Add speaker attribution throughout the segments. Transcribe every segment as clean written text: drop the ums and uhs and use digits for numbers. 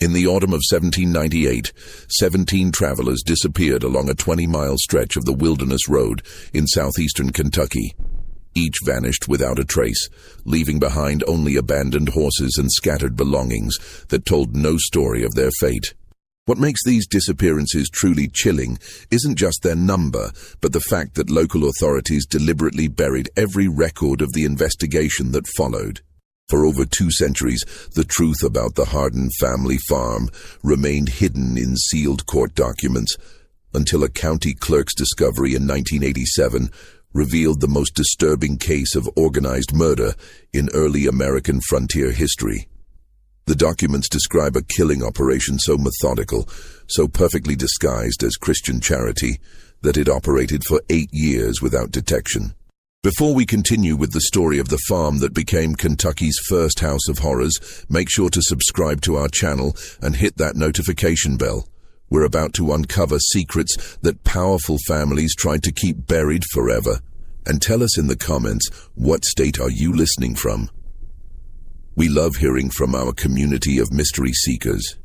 Speaker 1: In the autumn of 1798, 17 travelers disappeared along a 20-mile stretch of the Wilderness Road in southeastern Kentucky. Each vanished without a trace, leaving behind only abandoned horses and scattered belongings that told no story of their fate. What makes these disappearances truly chilling isn't just their number, but the fact that local authorities deliberately buried every record of the investigation that followed. For over 2 centuries, the truth about the Hardin family farm remained hidden in sealed court documents, until a county clerk's discovery in 1987 revealed the most disturbing case of organized murder in early American frontier history. The documents describe a killing operation so methodical, so perfectly disguised as Christian charity, that it operated for 8 years without detection. Before we continue with the story of the farm that became Kentucky's first house of horrors, make sure to subscribe to our channel and hit that notification bell. We're about to uncover secrets that powerful families tried to keep buried forever. And tell us in the comments, what state are you listening from? We love hearing from our community of mystery seekers.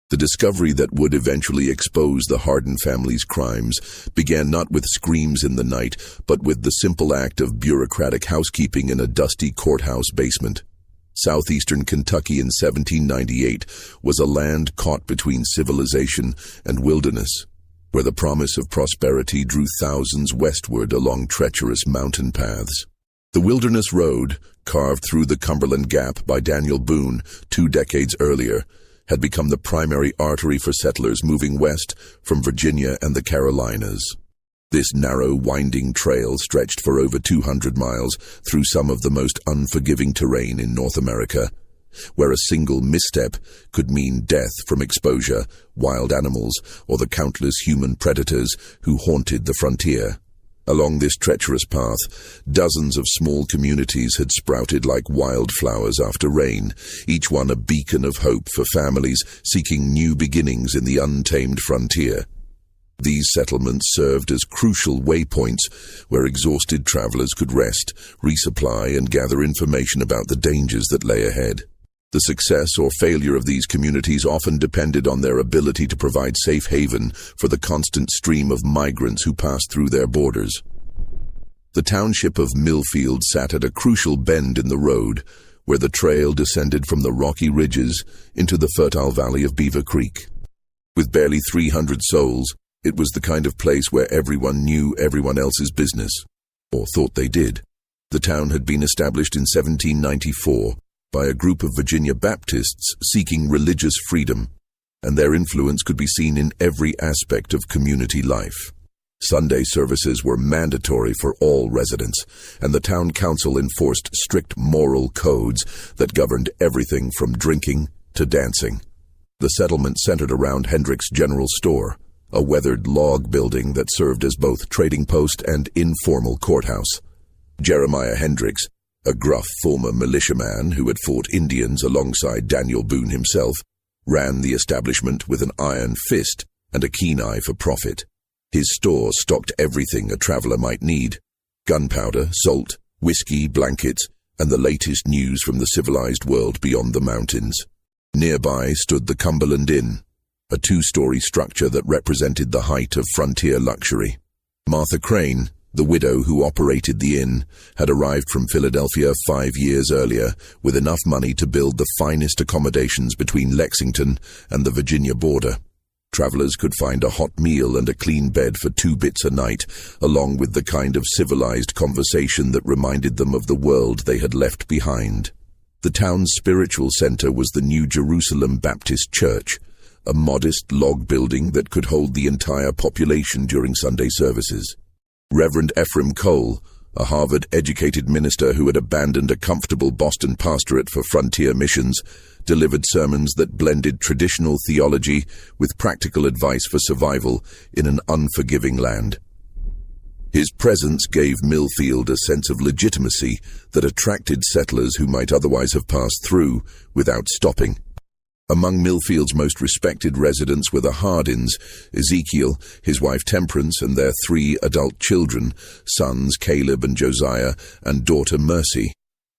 Speaker 1: The discovery that would eventually expose the Hardin family's crimes began not with screams in the night, but with the simple act of bureaucratic housekeeping in a dusty courthouse basement. Southeastern Kentucky in 1798 was a land caught between civilization and wilderness, where the promise of prosperity drew thousands westward along treacherous mountain paths. The Wilderness Road, carved through the Cumberland Gap by Daniel Boone 2 decades earlier, had become the primary artery for settlers moving west from Virginia and the Carolinas. This narrow, winding trail stretched for over 200 miles through some of the most unforgiving terrain in North America, where a single misstep could mean death from exposure, wild animals, or the countless human predators who haunted the frontier. Along this treacherous path, dozens of small communities had sprouted like wildflowers after rain, each one a beacon of hope for families seeking new beginnings in the untamed frontier. These settlements served as crucial waypoints where exhausted travelers could rest, resupply, and gather information about the dangers that lay ahead. The success or failure of these communities often depended on their ability to provide safe haven for the constant stream of migrants who passed through their borders. The township of Millfield sat at a crucial bend in the road, where the trail descended from the rocky ridges into the fertile valley of Beaver Creek. With barely 300 souls, it was the kind of place where everyone knew everyone else's business, or thought they did. The town had been established in 1794, by a group of Virginia Baptists seeking religious freedom, and their influence could be seen in every aspect of community life. Sunday services were mandatory for all residents, and the town council enforced strict moral codes that governed everything from drinking to dancing. The settlement centered around Hendrick's General Store, a weathered log building that served as both trading post and informal courthouse. Jeremiah Hendricks, a gruff former militiaman who had fought Indians alongside Daniel Boone himself, ran the establishment with an iron fist and a keen eye for profit. His store stocked everything a traveler might need: gunpowder, salt, whiskey, blankets, and the latest news from the civilized world beyond the mountains. Nearby stood the Cumberland Inn, a 2-story structure that represented the height of frontier luxury. Martha Crane, the widow who operated the inn, had arrived from Philadelphia 5 years earlier with enough money to build the finest accommodations between Lexington and the Virginia border. Travelers could find a hot meal and a clean bed for 2 bits a night, along with the kind of civilized conversation that reminded them of the world they had left behind. The town's spiritual center was the New Jerusalem Baptist Church, a modest log building that could hold the entire population during Sunday services. Reverend Ephraim Cole, a Harvard-educated minister who had abandoned a comfortable Boston pastorate for frontier missions, delivered sermons that blended traditional theology with practical advice for survival in an unforgiving land. His presence gave Millfield a sense of legitimacy that attracted settlers who might otherwise have passed through without stopping. Among Millfield's most respected residents were the Hardins, Ezekiel, his wife Temperance, and their 3 adult children, sons Caleb and Josiah, and daughter Mercy.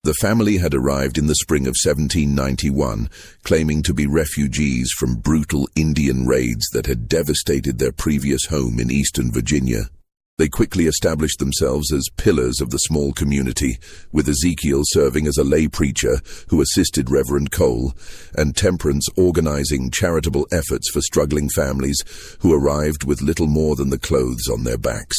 Speaker 1: The family had arrived in the spring of 1791, claiming to be refugees from brutal Indian raids that had devastated their previous home in eastern Virginia. They quickly established themselves as pillars of the small community, with Ezekiel serving as a lay preacher who assisted Reverend Cole, and Temperance organizing charitable efforts for struggling families who arrived with little more than the clothes on their backs.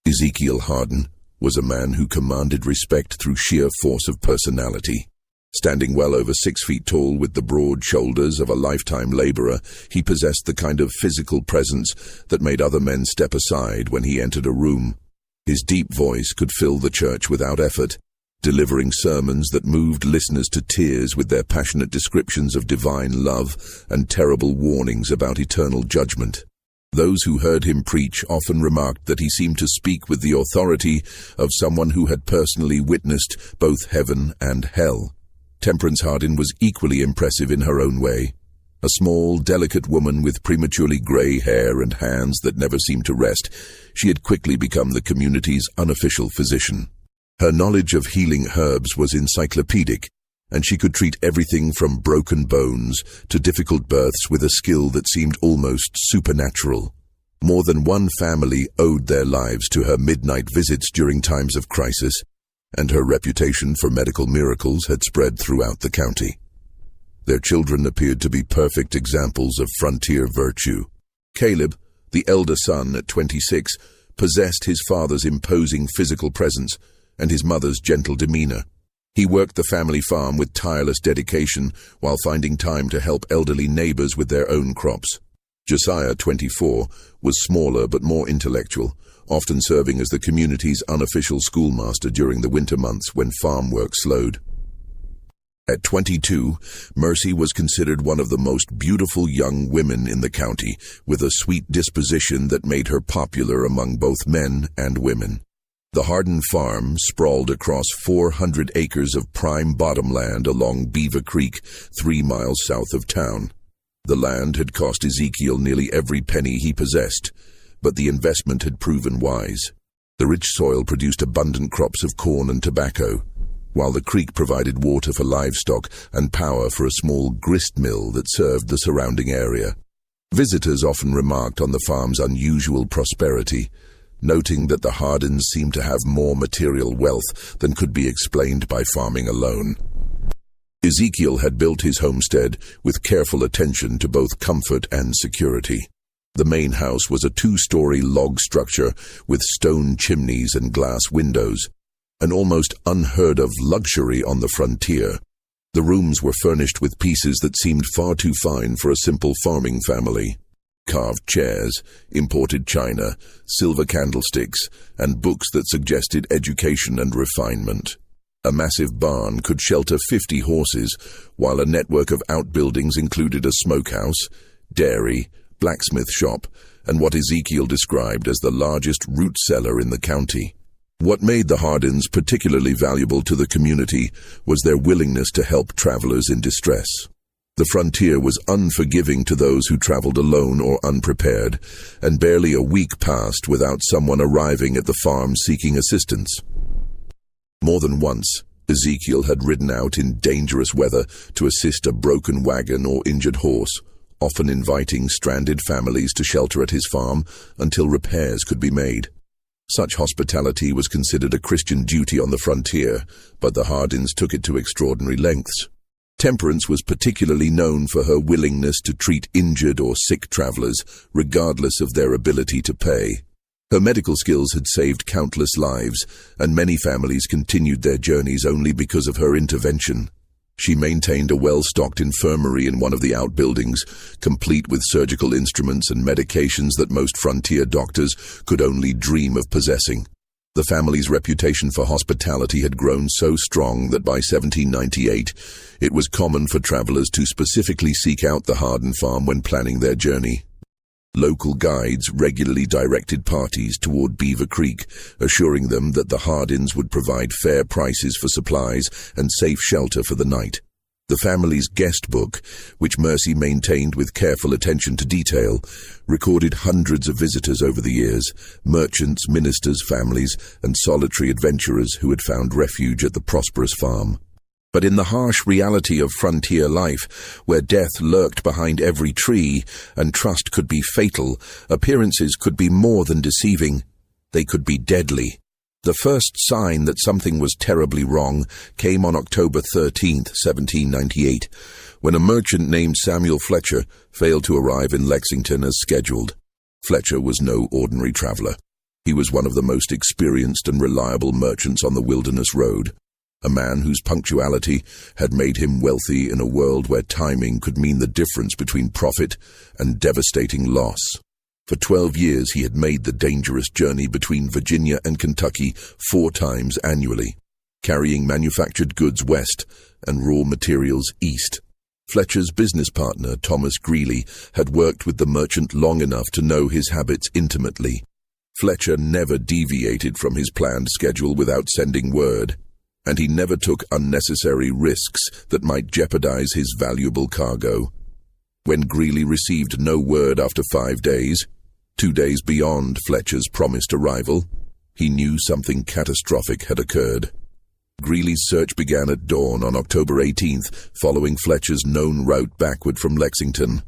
Speaker 1: Ezekiel Hardin was a man who commanded respect through sheer force of personality. Standing well over 6 feet tall with the broad shoulders of a lifetime laborer, he possessed the kind of physical presence that made other men step aside when he entered a room. His deep voice could fill the church without effort, delivering sermons that moved listeners to tears with their passionate descriptions of divine love and terrible warnings about eternal judgment. Those who heard him preach often remarked that he seemed to speak with the authority of someone who had personally witnessed both heaven and hell. Temperance Hardin was equally impressive in her own way. A small, delicate woman with prematurely grey hair and hands that never seemed to rest, she had quickly become the community's unofficial physician. Her knowledge of healing herbs was encyclopedic, and she could treat everything from broken bones to difficult births with a skill that seemed almost supernatural. More than one family owed their lives to her midnight visits during times of crisis, and her reputation for medical miracles had spread throughout the county. Their children appeared to be perfect examples of frontier virtue. Caleb, the elder son at 26, possessed his father's imposing physical presence and his mother's gentle demeanor. He worked the family farm with tireless dedication while finding time to help elderly neighbors with their own crops. Josiah, 24, was smaller but more intellectual, often serving as the community's unofficial schoolmaster during the winter months when farm work slowed. At 22, Mercy was considered one of the most beautiful young women in the county, with a sweet disposition that made her popular among both men and women. The Hardin farm sprawled across 400 acres of prime bottomland along Beaver Creek, 3 miles south of town. The land had cost Ezekiel nearly every penny he possessed, but the investment had proven wise. The rich soil produced abundant crops of corn and tobacco, while the creek provided water for livestock and power for a small grist mill that served the surrounding area. Visitors often remarked on the farm's unusual prosperity, noting that the Hardins seemed to have more material wealth than could be explained by farming alone. Ezekiel had built his homestead with careful attention to both comfort and security. The main house was a 2-story log structure with stone chimneys and glass windows, an almost unheard-of luxury on the frontier. The rooms were furnished with pieces that seemed far too fine for a simple farming family. Carved chairs, imported china, silver candlesticks, and books that suggested education and refinement. A massive barn could shelter 50 horses, while a network of outbuildings included a smokehouse, dairy, blacksmith shop, and what Ezekiel described as the largest root cellar in the county. What made the Hardins particularly valuable to the community was their willingness to help travelers in distress. The frontier was unforgiving to those who traveled alone or unprepared, and barely a week passed without someone arriving at the farm seeking assistance. More than once, Ezekiel had ridden out in dangerous weather to assist a broken wagon or injured horse, often inviting stranded families to shelter at his farm until repairs could be made. Such hospitality was considered a Christian duty on the frontier, but the Hardins took it to extraordinary lengths. Temperance was particularly known for her willingness to treat injured or sick travelers, regardless of their ability to pay. Her medical skills had saved countless lives, and many families continued their journeys only because of her intervention. She maintained a well-stocked infirmary in one of the outbuildings, complete with surgical instruments and medications that most frontier doctors could only dream of possessing. The family's reputation for hospitality had grown so strong that by 1798, it was common for travelers to specifically seek out the Hardin farm when planning their journey. Local guides regularly directed parties toward Beaver Creek, assuring them that the Hardins would provide fair prices for supplies and safe shelter for the night. The family's guest book, which Mercy maintained with careful attention to detail, recorded hundreds of visitors over the years, merchants, ministers, families, and solitary adventurers who had found refuge at the prosperous farm. But in the harsh reality of frontier life, where death lurked behind every tree and trust could be fatal, appearances could be more than deceiving. They could be deadly. The first sign that something was terribly wrong came on October 13, 1798, when a merchant named Samuel Fletcher failed to arrive in Lexington as scheduled. Fletcher was no ordinary traveler. He was one of the most experienced and reliable merchants on the Wilderness Road, a man whose punctuality had made him wealthy in a world where timing could mean the difference between profit and devastating loss. For 12 years he had made the dangerous journey between Virginia and Kentucky 4 times annually, carrying manufactured goods west and raw materials east. Fletcher's business partner, Thomas Greeley, had worked with the merchant long enough to know his habits intimately. Fletcher never deviated from his planned schedule without sending word, and he never took unnecessary risks that might jeopardize his valuable cargo. When Greeley received no word after 5 days, 2 days beyond Fletcher's promised arrival, he knew something catastrophic had occurred. Greeley's search began at dawn on October 18th, following Fletcher's known route backward from Lexington.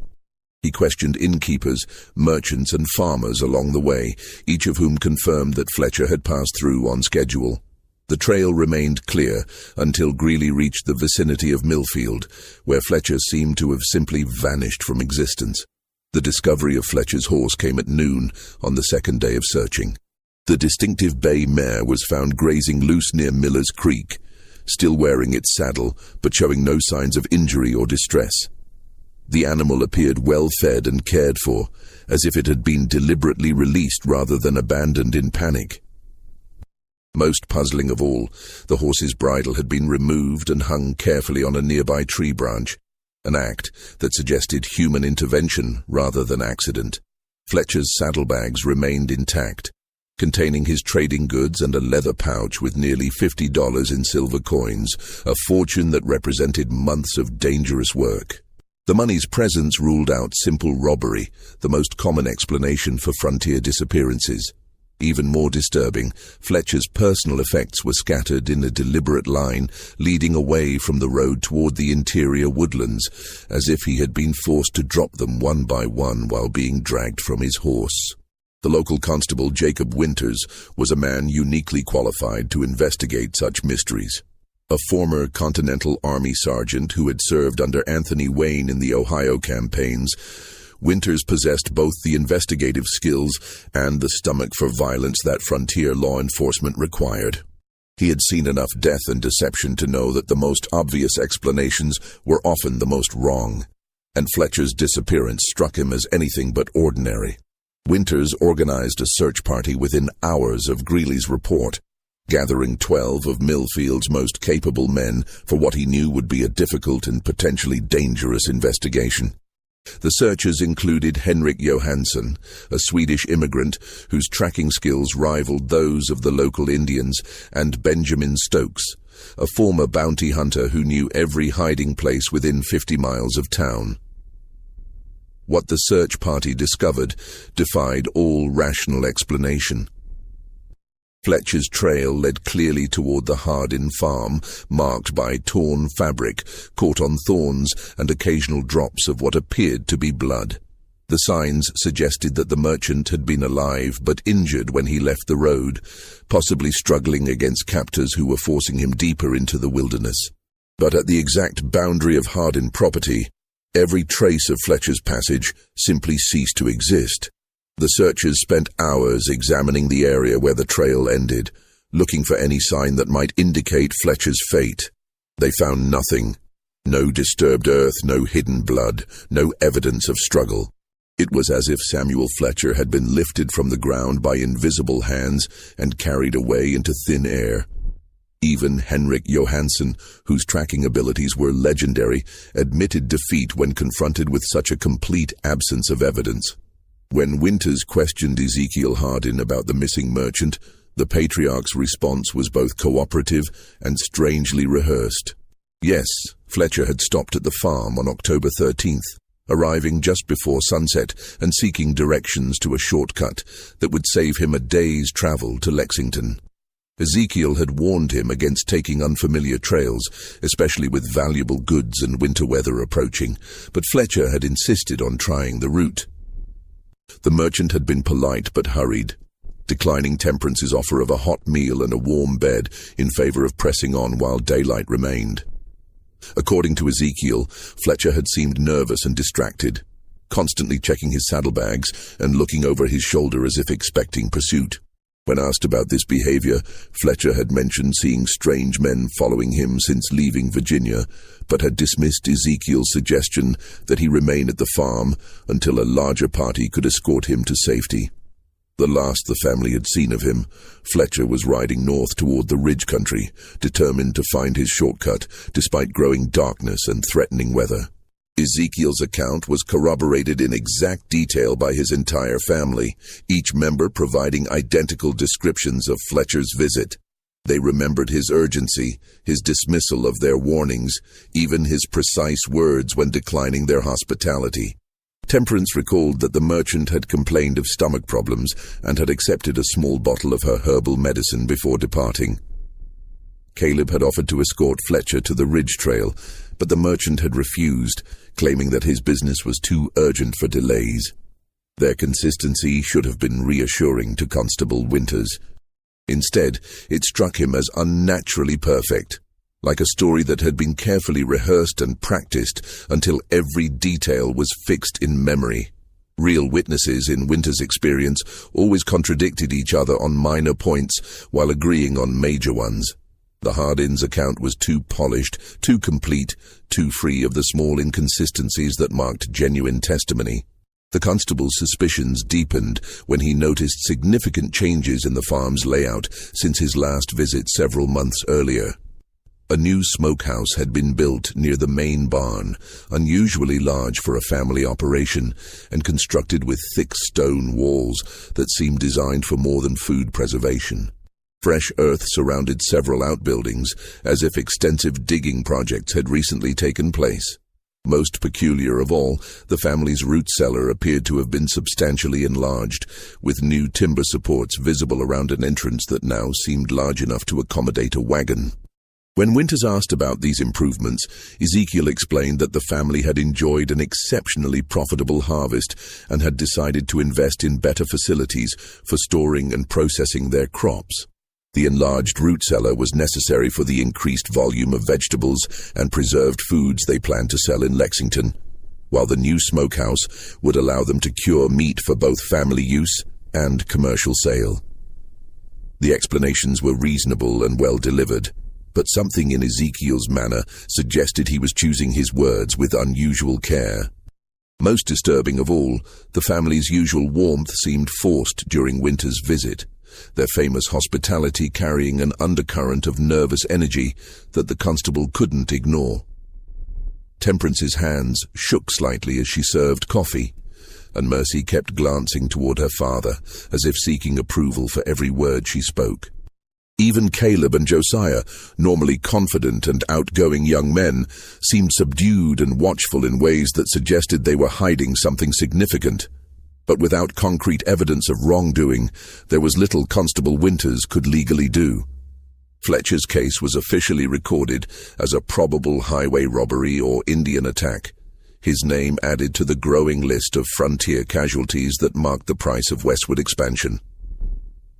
Speaker 1: He questioned innkeepers, merchants, and farmers along the way, each of whom confirmed that Fletcher had passed through on schedule. The trail remained clear until Greeley reached the vicinity of Millfield, where Fletcher seemed to have simply vanished from existence. The discovery of Fletcher's horse came at noon on the second day of searching. The distinctive bay mare was found grazing loose near Miller's Creek, still wearing its saddle but showing no signs of injury or distress. The animal appeared well fed and cared for, as if it had been deliberately released rather than abandoned in panic. Most puzzling of all, the horse's bridle had been removed and hung carefully on a nearby tree branch, an act that suggested human intervention rather than accident. Fletcher's saddlebags remained intact, containing his trading goods and a leather pouch with nearly $50 in silver coins, a fortune that represented months of dangerous work. The money's presence ruled out simple robbery, the most common explanation for frontier disappearances. Even more disturbing, Fletcher's personal effects were scattered in a deliberate line, leading away from the road toward the interior woodlands, as if he had been forced to drop them one by one while being dragged from his horse. The local constable, Jacob Winters, was a man uniquely qualified to investigate such mysteries. A former Continental Army sergeant who had served under Anthony Wayne in the Ohio campaigns, Winters possessed both the investigative skills and the stomach for violence that frontier law enforcement required. He had seen enough death and deception to know that the most obvious explanations were often the most wrong, and Fletcher's disappearance struck him as anything but ordinary. Winters organized a search party within hours of Greeley's report, gathering 12 of Millfield's most capable men for what he knew would be a difficult and potentially dangerous investigation. The searchers included Henrik Johansson, a Swedish immigrant whose tracking skills rivaled those of the local Indians, and Benjamin Stokes, a former bounty hunter who knew every hiding place within 50 miles of town. What the search party discovered defied all rational explanation. Fletcher's trail led clearly toward the Hardin farm, marked by torn fabric, caught on thorns, and occasional drops of what appeared to be blood. The signs suggested that the merchant had been alive but injured when he left the road, possibly struggling against captors who were forcing him deeper into the wilderness. But at the exact boundary of Hardin property, every trace of Fletcher's passage simply ceased to exist. The searchers spent hours examining the area where the trail ended, looking for any sign that might indicate Fletcher's fate. They found nothing. No disturbed earth, no hidden blood, no evidence of struggle. It was as if Samuel Fletcher had been lifted from the ground by invisible hands and carried away into thin air. Even Henrik Johansson, whose tracking abilities were legendary, admitted defeat when confronted with such a complete absence of evidence. When Winters questioned Ezekiel Hardin about the missing merchant, the patriarch's response was both cooperative and strangely rehearsed. "Yes, Fletcher had stopped at the farm on October 13th, arriving just before sunset and seeking directions to a shortcut that would save him a day's travel to Lexington. Ezekiel had warned him against taking unfamiliar trails, especially with valuable goods and winter weather approaching, but Fletcher had insisted on trying the route. The merchant had been polite but hurried, declining Temperance's offer of a hot meal and a warm bed in favor of pressing on while daylight remained. According to Ezekiel, Fletcher had seemed nervous and distracted, constantly checking his saddlebags and looking over his shoulder as if expecting pursuit. When asked about this behavior, Fletcher had mentioned seeing strange men following him since leaving Virginia, but had dismissed Ezekiel's suggestion that he remain at the farm until a larger party could escort him to safety. The last the family had seen of him, Fletcher was riding north toward the ridge country, determined to find his shortcut despite growing darkness and threatening weather. Ezekiel's account was corroborated in exact detail by his entire family, each member providing identical descriptions of Fletcher's visit. They remembered his urgency, his dismissal of their warnings, even his precise words when declining their hospitality. Temperance recalled that the merchant had complained of stomach problems and had accepted a small bottle of her herbal medicine before departing. Caleb had offered to escort Fletcher to the ridge trail, but the merchant had refused, claiming that his business was too urgent for delays. Their consistency should have been reassuring to Constable Winters. Instead, it struck him as unnaturally perfect, like a story that had been carefully rehearsed and practiced until every detail was fixed in memory. Real witnesses, in Winters' experience, always contradicted each other on minor points while agreeing on major ones. The Hardins' account was too polished, too complete, too free of the small inconsistencies that marked genuine testimony. The constable's suspicions deepened when he noticed significant changes in the farm's layout since his last visit several months earlier. A new smokehouse had been built near the main barn, unusually large for a family operation, and constructed with thick stone walls that seemed designed for more than food preservation. Fresh earth surrounded several outbuildings, as if extensive digging projects had recently taken place. Most peculiar of all, the family's root cellar appeared to have been substantially enlarged, with new timber supports visible around an entrance that now seemed large enough to accommodate a wagon. When Winters asked about these improvements, Ezekiel explained that the family had enjoyed an exceptionally profitable harvest and had decided to invest in better facilities for storing and processing their crops. The enlarged root cellar was necessary for the increased volume of vegetables and preserved foods they planned to sell in Lexington, while the new smokehouse would allow them to cure meat for both family use and commercial sale. The explanations were reasonable and well delivered, but something in Ezekiel's manner suggested he was choosing his words with unusual care. Most disturbing of all, the family's usual warmth seemed forced during Winter's visit, their famous hospitality carrying an undercurrent of nervous energy that the constable couldn't ignore. Temperance's hands shook slightly as she served coffee, and Mercy kept glancing toward her father, as if seeking approval for every word she spoke. Even Caleb and Josiah, normally confident and outgoing young men, seemed subdued and watchful in ways that suggested they were hiding something significant. But without concrete evidence of wrongdoing, there was little Constable Winters could legally do. Fletcher's case was officially recorded as a probable highway robbery or Indian attack, his name added to the growing list of frontier casualties that marked the price of westward expansion.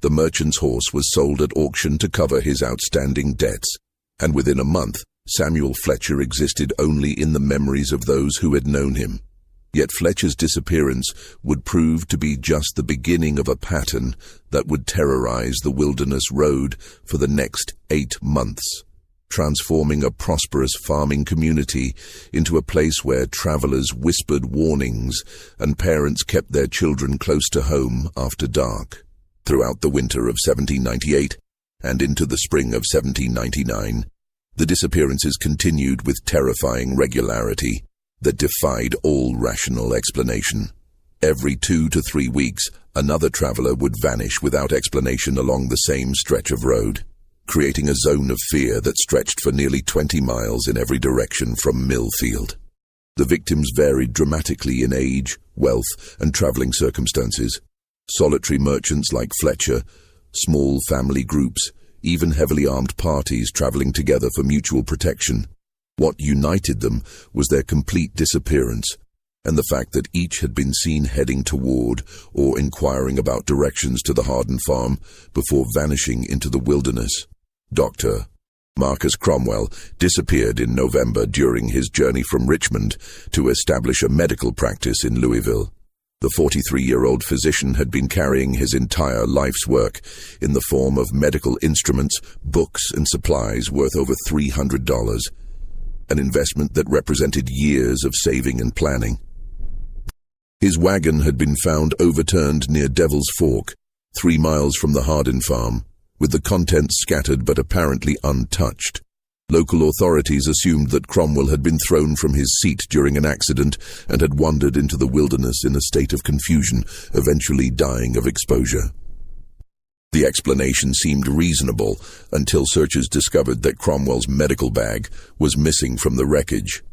Speaker 1: The merchant's horse was sold at auction to cover his outstanding debts, and within a month, Samuel Fletcher existed only in the memories of those who had known him. Yet Fletcher's disappearance would prove to be just the beginning of a pattern that would terrorize the Wilderness Road for the next 8 months, transforming a prosperous farming community into a place where travelers whispered warnings and parents kept their children close to home after dark. Throughout the winter of 1798 and into the spring of 1799, the disappearances continued with terrifying regularity that defied all rational explanation. Every 2 to 3 weeks, another traveler would vanish without explanation along the same stretch of road. creating a zone of fear that stretched for nearly 20 miles in every direction from Millfield. The victims varied dramatically in age, wealth, and traveling circumstances. Solitary merchants like Fletcher, small family groups, even heavily armed parties traveling together for mutual protection. What united them was their complete disappearance, and the fact that each had been seen heading toward or inquiring about directions to the Harden farm before vanishing into the wilderness. Dr. Marcus Cromwell disappeared in November during his journey from Richmond to establish a medical practice in Louisville. The 43-year-old physician had been carrying his entire life's work in the form of medical instruments, books, and supplies worth over $300, an investment that represented years of saving and planning. His wagon had been found overturned near Devil's Fork, 3 miles from the Harden farm, with the contents scattered but apparently untouched. Local authorities assumed that Cromwell had been thrown from his seat during an accident and had wandered into the wilderness in a state of confusion, eventually dying of exposure. The explanation seemed reasonable until searchers discovered that Cromwell's medical bag was missing from the wreckage.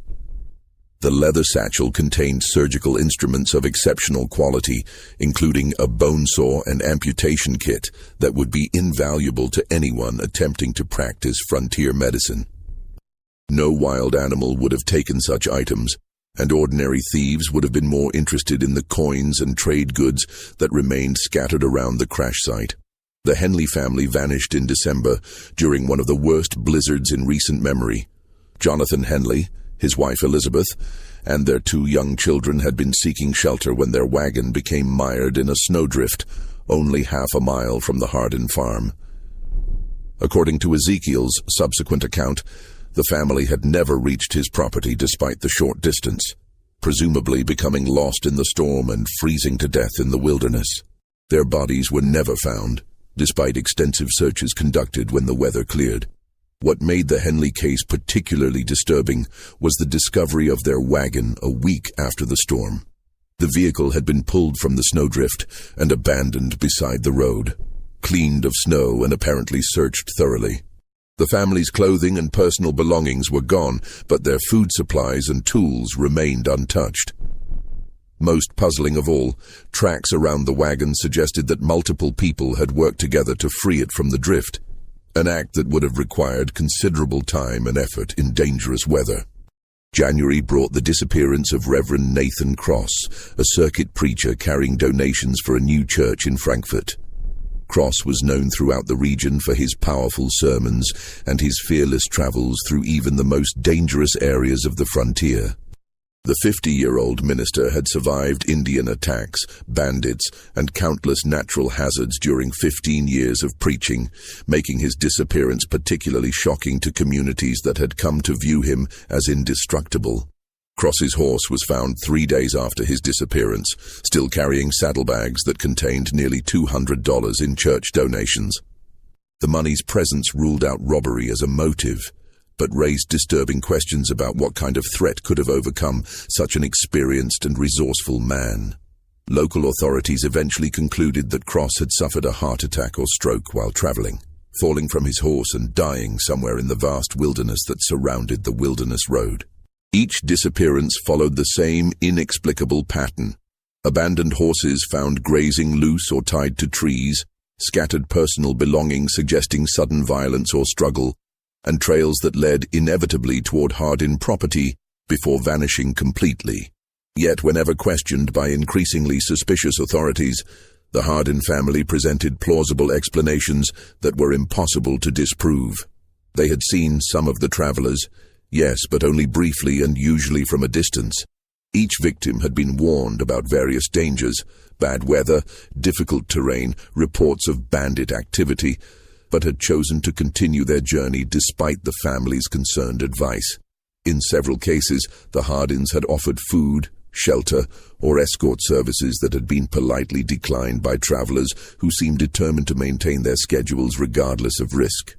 Speaker 1: The leather satchel contained surgical instruments of exceptional quality, including a bone saw and amputation kit that would be invaluable to anyone attempting to practice frontier medicine. No wild animal would have taken such items, and ordinary thieves would have been more interested in the coins and trade goods that remained scattered around the crash site. The Henley family vanished in December during one of the worst blizzards in recent memory. Jonathan Henley, his wife Elizabeth, and their 2 young children had been seeking shelter when their wagon became mired in a snowdrift only half a mile from the Harden farm. According to Ezekiel's subsequent account, the family had never reached his property despite the short distance, presumably becoming lost in the storm and freezing to death in the wilderness. Their bodies were never found, despite extensive searches conducted when the weather cleared. What made the Henley case particularly disturbing was the discovery of their wagon a week after the storm. The vehicle had been pulled from the snowdrift and abandoned beside the road, cleaned of snow and apparently searched thoroughly. The family's clothing and personal belongings were gone, but their food supplies and tools remained untouched. Most puzzling of all, tracks around the wagon suggested that multiple people had worked together to free it from the drift, an act that would have required considerable time and effort in dangerous weather. January brought the disappearance of Reverend Nathan Cross, a circuit preacher carrying donations for a new church in Frankfurt. Cross was known throughout the region for his powerful sermons and his fearless travels through even the most dangerous areas of the frontier. The 50-year-old minister had survived Indian attacks, bandits, and countless natural hazards during 15 years of preaching, making his disappearance particularly shocking to communities that had come to view him as indestructible. Cross's horse was found 3 days after his disappearance, still carrying saddlebags that contained nearly $200 in church donations. The money's presence ruled out robbery as a motive, but raised disturbing questions about what kind of threat could have overcome such an experienced and resourceful man. Local authorities eventually concluded that Cross had suffered a heart attack or stroke while traveling, falling from his horse and dying somewhere in the vast wilderness that surrounded the Wilderness Road. Each disappearance followed the same inexplicable pattern: abandoned horses found grazing loose or tied to trees, scattered personal belongings suggesting sudden violence or struggle, and trails that led inevitably toward Harden property before vanishing completely. Yet whenever questioned by increasingly suspicious authorities, the Harden family presented plausible explanations that were impossible to disprove. They had seen some of the travelers, yes, but only briefly and usually from a distance. Each victim had been warned about various dangers: bad weather, difficult terrain, reports of bandit activity, but had chosen to continue their journey despite the family's concerned advice. In several cases, the Hardens had offered food, shelter, or escort services that had been politely declined by travelers who seemed determined to maintain their schedules regardless of risk.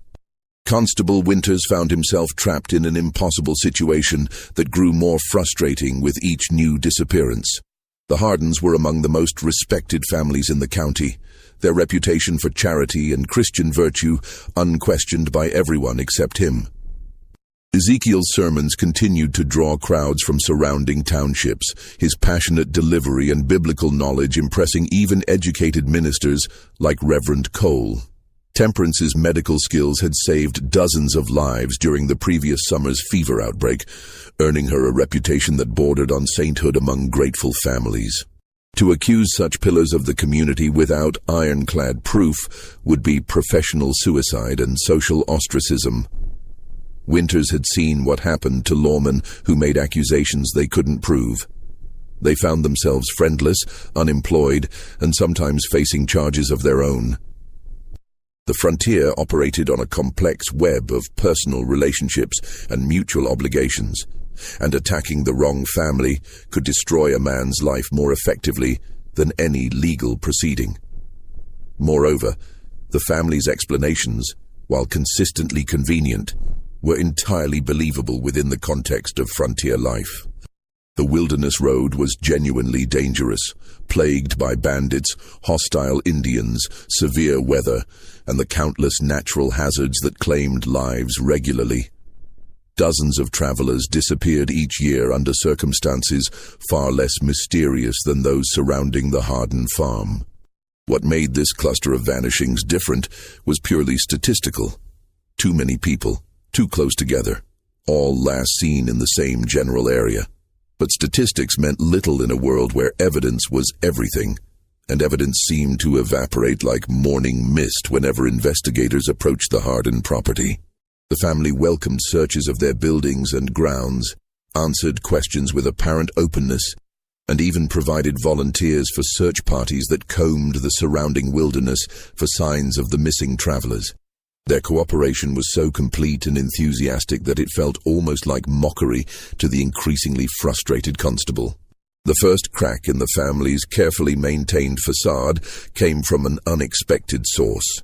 Speaker 1: Constable Winters found himself trapped in an impossible situation that grew more frustrating with each new disappearance. The Hardens were among the most respected families in the county, their reputation for charity and Christian virtue unquestioned by everyone except him. Ezekiel's sermons continued to draw crowds from surrounding townships, his passionate delivery and biblical knowledge impressing even educated ministers like Reverend Cole. Temperance's medical skills had saved dozens of lives during the previous summer's fever outbreak, earning her a reputation that bordered on sainthood among grateful families. To accuse such pillars of the community without ironclad proof would be professional suicide and social ostracism. Winters had seen what happened to lawmen who made accusations they couldn't prove. They found themselves friendless, unemployed, and sometimes facing charges of their own. The frontier operated on a complex web of personal relationships and mutual obligations, and attacking the wrong family could destroy a man's life more effectively than any legal proceeding. Moreover, the family's explanations, while consistently convenient, were entirely believable within the context of frontier life. The wilderness road was genuinely dangerous, plagued by bandits, hostile Indians, severe weather, and the countless natural hazards that claimed lives regularly. Dozens of travelers disappeared each year under circumstances far less mysterious than those surrounding the Hardin farm. What made this cluster of vanishings different was purely statistical. Too many people, too close together, all last seen in the same general area. But statistics meant little in a world where evidence was everything, and evidence seemed to evaporate like morning mist whenever investigators approached the Hardin property. The family welcomed searches of their buildings and grounds, answered questions with apparent openness, and even provided volunteers for search parties that combed the surrounding wilderness for signs of the missing travelers. Their cooperation was so complete and enthusiastic that it felt almost like mockery to the increasingly frustrated constable. The first crack in the family's carefully maintained facade came from an unexpected source.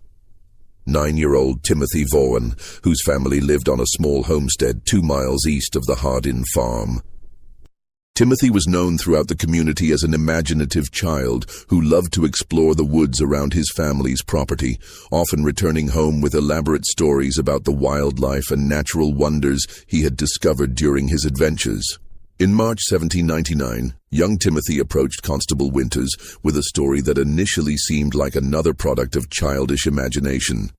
Speaker 1: 9-year-old Timothy Vaughan, whose family lived on a small homestead 2 miles east of the Hardin farm. Timothy was known throughout the community as an imaginative child who loved to explore the woods around his family's property, often returning home with elaborate stories about the wildlife and natural wonders he had discovered during his adventures. In March 1799, young Timothy approached Constable Winters with a story that initially seemed like another product of childish imagination.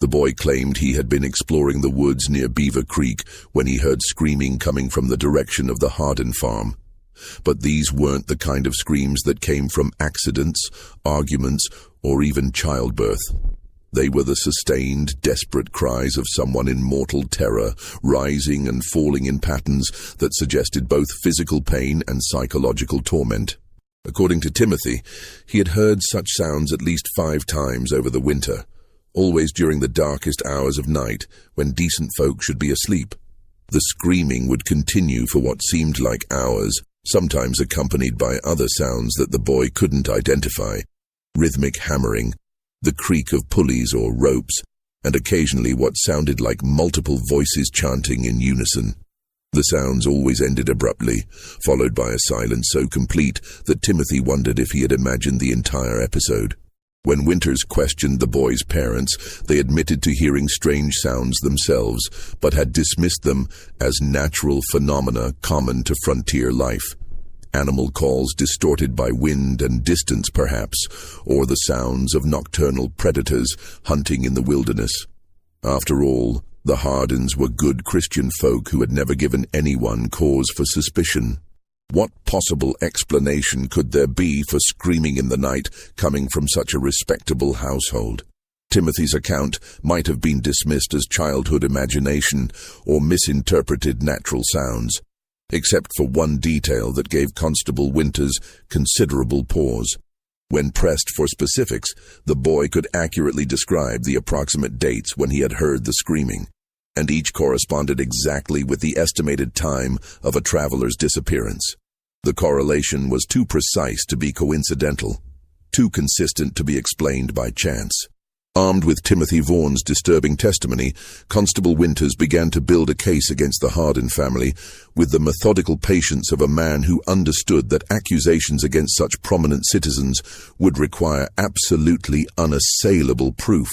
Speaker 1: The boy claimed he had been exploring the woods near Beaver Creek when he heard screaming coming from the direction of the Hardin farm. But these weren't the kind of screams that came from accidents, arguments, or even childbirth. They were the sustained, desperate cries of someone in mortal terror, rising and falling in patterns that suggested both physical pain and psychological torment. According to Timothy, he had heard such sounds at least 5 times over the winter, always during the darkest hours of night, when decent folk should be asleep. The screaming would continue for what seemed like hours, sometimes accompanied by other sounds that the boy couldn't identify: rhythmic hammering, the creak of pulleys or ropes, and occasionally what sounded like multiple voices chanting in unison. The sounds always ended abruptly, followed by a silence so complete that Timothy wondered if he had imagined the entire episode. When Winters questioned the boy's parents, they admitted to hearing strange sounds themselves, but had dismissed them as natural phenomena common to frontier life. Animal calls distorted by wind and distance, perhaps, or the sounds of nocturnal predators hunting in the wilderness. After all, the Hardins were good Christian folk who had never given anyone cause for suspicion. What possible explanation could there be for screaming in the night coming from such a respectable household? Timothy's account might have been dismissed as childhood imagination or misinterpreted natural sounds, except for one detail that gave Constable Winters considerable pause. When pressed for specifics, the boy could accurately describe the approximate dates when he had heard the screaming, and each corresponded exactly with the estimated time of a traveler's disappearance. The correlation was too precise to be coincidental, too consistent to be explained by chance. Armed with Timothy Vaughan's disturbing testimony, Constable Winters began to build a case against the Hardin family with the methodical patience of a man who understood that accusations against such prominent citizens would require absolutely unassailable proof.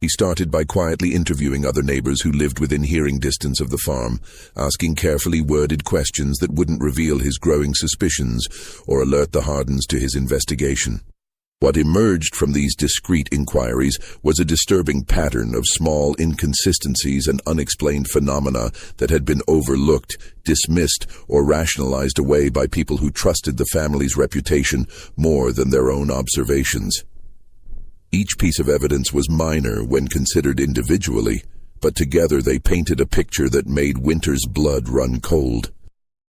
Speaker 1: He started by quietly interviewing other neighbors who lived within hearing distance of the farm, asking carefully worded questions that wouldn't reveal his growing suspicions or alert the Hardins to his investigation. What emerged from these discreet inquiries was a disturbing pattern of small inconsistencies and unexplained phenomena that had been overlooked, dismissed, or rationalized away by people who trusted the family's reputation more than their own observations. Each piece of evidence was minor when considered individually, but together they painted a picture that made Winter's blood run cold.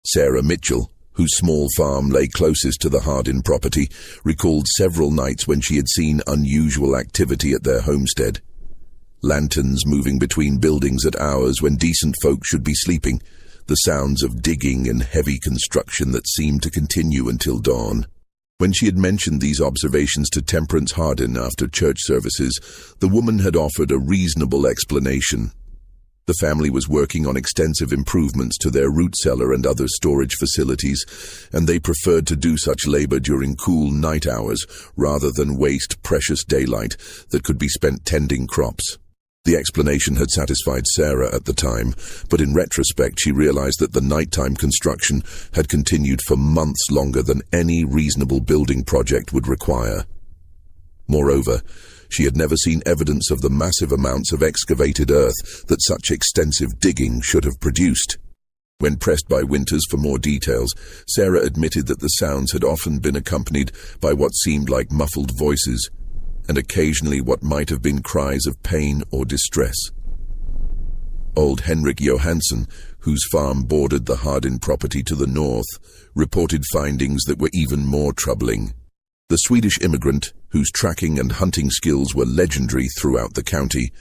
Speaker 1: Sarah Mitchell, whose small farm lay closest to the Hardin property, recalled several nights when she had seen unusual activity at their homestead. Lanterns moving between buildings at hours when decent folk should be sleeping, the sounds of digging and heavy construction that seemed to continue until dawn. When she had mentioned these observations to Temperance Hardin after church services, the woman had offered a reasonable explanation. The family was working on extensive improvements to their root cellar and other storage facilities, and they preferred to do such labor during cool night hours rather than waste precious daylight that could be spent tending crops. The explanation had satisfied Sarah at the time, but in retrospect she realized that the nighttime construction had continued for months longer than any reasonable building project would require. Moreover, she had never seen evidence of the massive amounts of excavated earth that such extensive digging should have produced. When pressed by Winters for more details, Sarah admitted that the sounds had often been accompanied by what seemed like muffled voices, and occasionally what might have been cries of pain or distress. Old Henrik Johansson, whose farm bordered the Hardin property to the north, reported findings that were even more troubling. The Swedish immigrant, whose tracking and hunting skills were legendary throughout the county,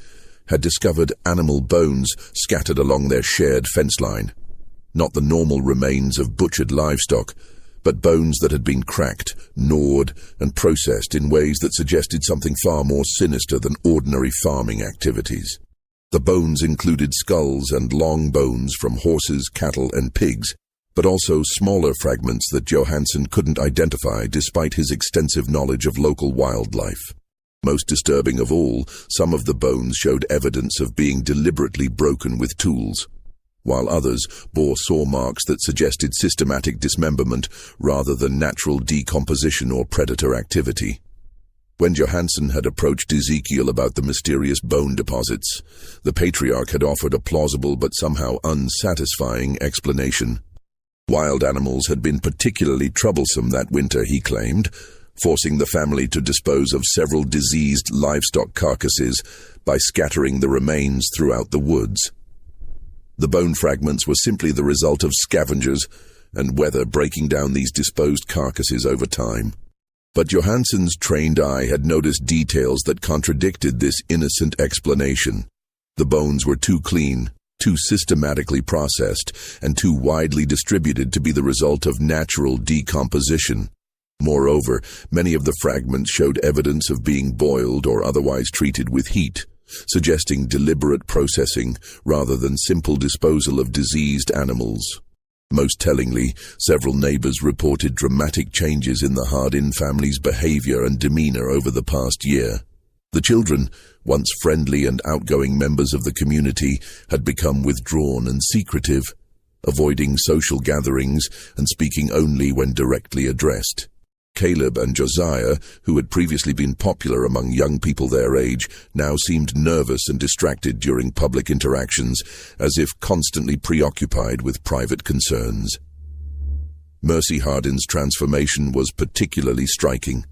Speaker 1: had discovered animal bones scattered along their shared fence line. Not the normal remains of butchered livestock, but bones that had been cracked, gnawed, and processed in ways that suggested something far more sinister than ordinary farming activities. The bones included skulls and long bones from horses, cattle, and pigs, but also smaller fragments that Johansson couldn't identify despite his extensive knowledge of local wildlife. Most disturbing of all, some of the bones showed evidence of being deliberately broken with tools, while others bore saw marks that suggested systematic dismemberment rather than natural decomposition or predator activity. When Johansson had approached Ezekiel about the mysterious bone deposits, the patriarch had offered a plausible but somehow unsatisfying explanation. Wild animals had been particularly troublesome that winter, he claimed, forcing the family to dispose of several diseased livestock carcasses by scattering the remains throughout the woods. The bone fragments were simply the result of scavengers and weather breaking down these disposed carcasses over time. But Johansson's trained eye had noticed details that contradicted this innocent explanation. The bones were too clean, too systematically processed, and too widely distributed to be the result of natural decomposition. Moreover, many of the fragments showed evidence of being boiled or otherwise treated with heat, suggesting deliberate processing rather than simple disposal of diseased animals. Most tellingly, several neighbors reported dramatic changes in the Hardin family's behavior and demeanor over the past year. The children, once friendly and outgoing members of the community, had become withdrawn and secretive, avoiding social gatherings and speaking only when directly addressed. Caleb and Josiah, who had previously been popular among young people their age, now seemed nervous and distracted during public interactions, as if constantly preoccupied with private concerns. Mercy Hardin's transformation was particularly striking.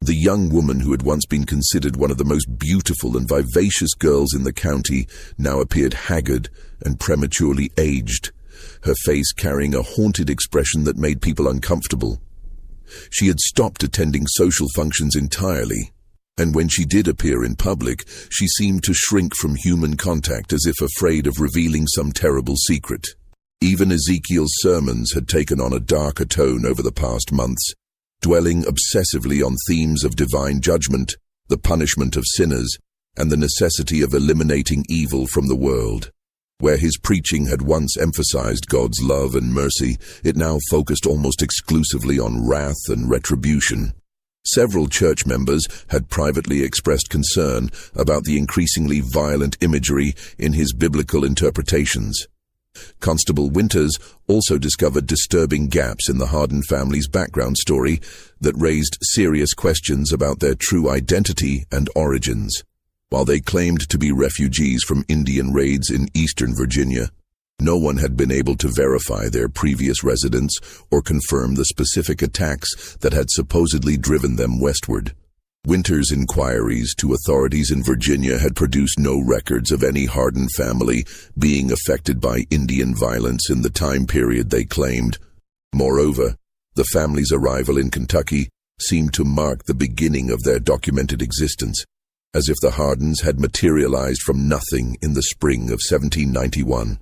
Speaker 1: The young woman who had once been considered one of the most beautiful and vivacious girls in the county now appeared haggard and prematurely aged, her face carrying a haunted expression that made people uncomfortable. She had stopped attending social functions entirely, and when she did appear in public, she seemed to shrink from human contact as if afraid of revealing some terrible secret. Even Ezekiel's sermons had taken on a darker tone over the past months, dwelling obsessively on themes of divine judgment, the punishment of sinners, and the necessity of eliminating evil from the world. Where his preaching had once emphasized God's love and mercy, it now focused almost exclusively on wrath and retribution. Several church members had privately expressed concern about the increasingly violent imagery in his biblical interpretations. Constable Winters also discovered disturbing gaps in the Harden family's background story that raised serious questions about their true identity and origins. While they claimed to be refugees from Indian raids in eastern Virginia, no one had been able to verify their previous residence or confirm the specific attacks that had supposedly driven them westward. Winters' inquiries to authorities in Virginia had produced no records of any Harden family being affected by Indian violence in the time period they claimed. Moreover, the family's arrival in Kentucky seemed to mark the beginning of their documented existence, as if the Hardens had materialized from nothing in the spring of 1791.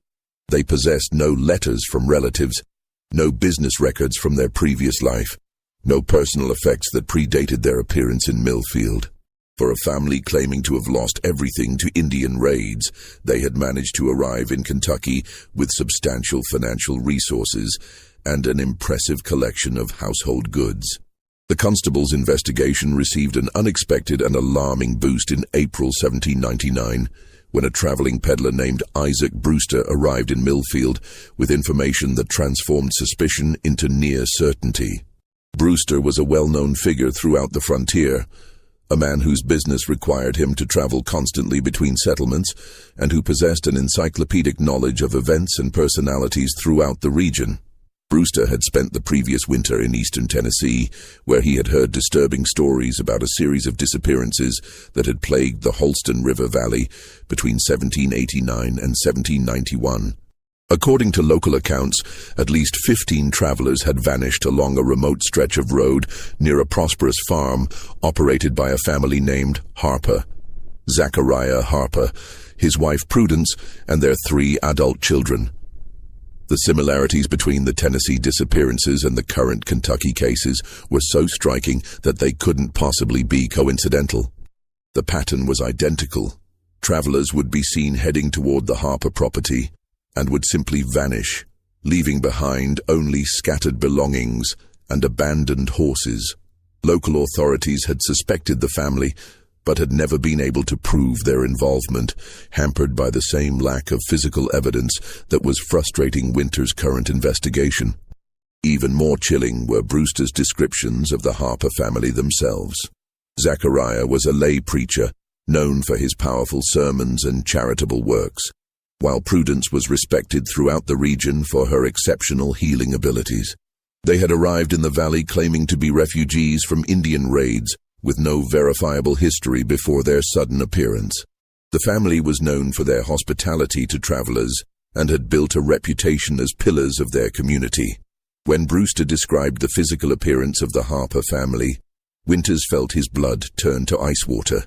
Speaker 1: They possessed no letters from relatives, no business records from their previous life, no personal effects that predated their appearance in Millfield. For a family claiming to have lost everything to Indian raids, they had managed to arrive in Kentucky with substantial financial resources and an impressive collection of household goods. The constable's investigation received an unexpected and alarming boost in April 1799, when a traveling peddler named Isaac Brewster arrived in Millfield with information that transformed suspicion into near certainty. Brewster was a well-known figure throughout the frontier, a man whose business required him to travel constantly between settlements and who possessed an encyclopedic knowledge of events and personalities throughout the region. Brewster had spent the previous winter in eastern Tennessee, where he had heard disturbing stories about a series of disappearances that had plagued the Holston River Valley between 1789 and 1791. According to local accounts, at least 15 travelers had vanished along a remote stretch of road near a prosperous farm operated by a family named Harper. Zachariah Harper, his wife Prudence, and their 3 adult children. The similarities between the Tennessee disappearances and the current Kentucky cases were so striking that they couldn't possibly be coincidental. The pattern was identical. Travelers would be seen heading toward the Harper property and would simply vanish, leaving behind only scattered belongings and abandoned horses. Local authorities had suspected the family, but had never been able to prove their involvement, hampered by the same lack of physical evidence that was frustrating Winters' current investigation. Even more chilling were Brewster's descriptions of the Harper family themselves. Zachariah was a lay preacher, known for his powerful sermons and charitable works, while Prudence was respected throughout the region for her exceptional healing abilities. They had arrived in the valley claiming to be refugees from Indian raids, with no verifiable history before their sudden appearance. The family was known for their hospitality to travelers and had built a reputation as pillars of their community. When Brewster described the physical appearance of the Harper family, Winters felt his blood turn to ice water.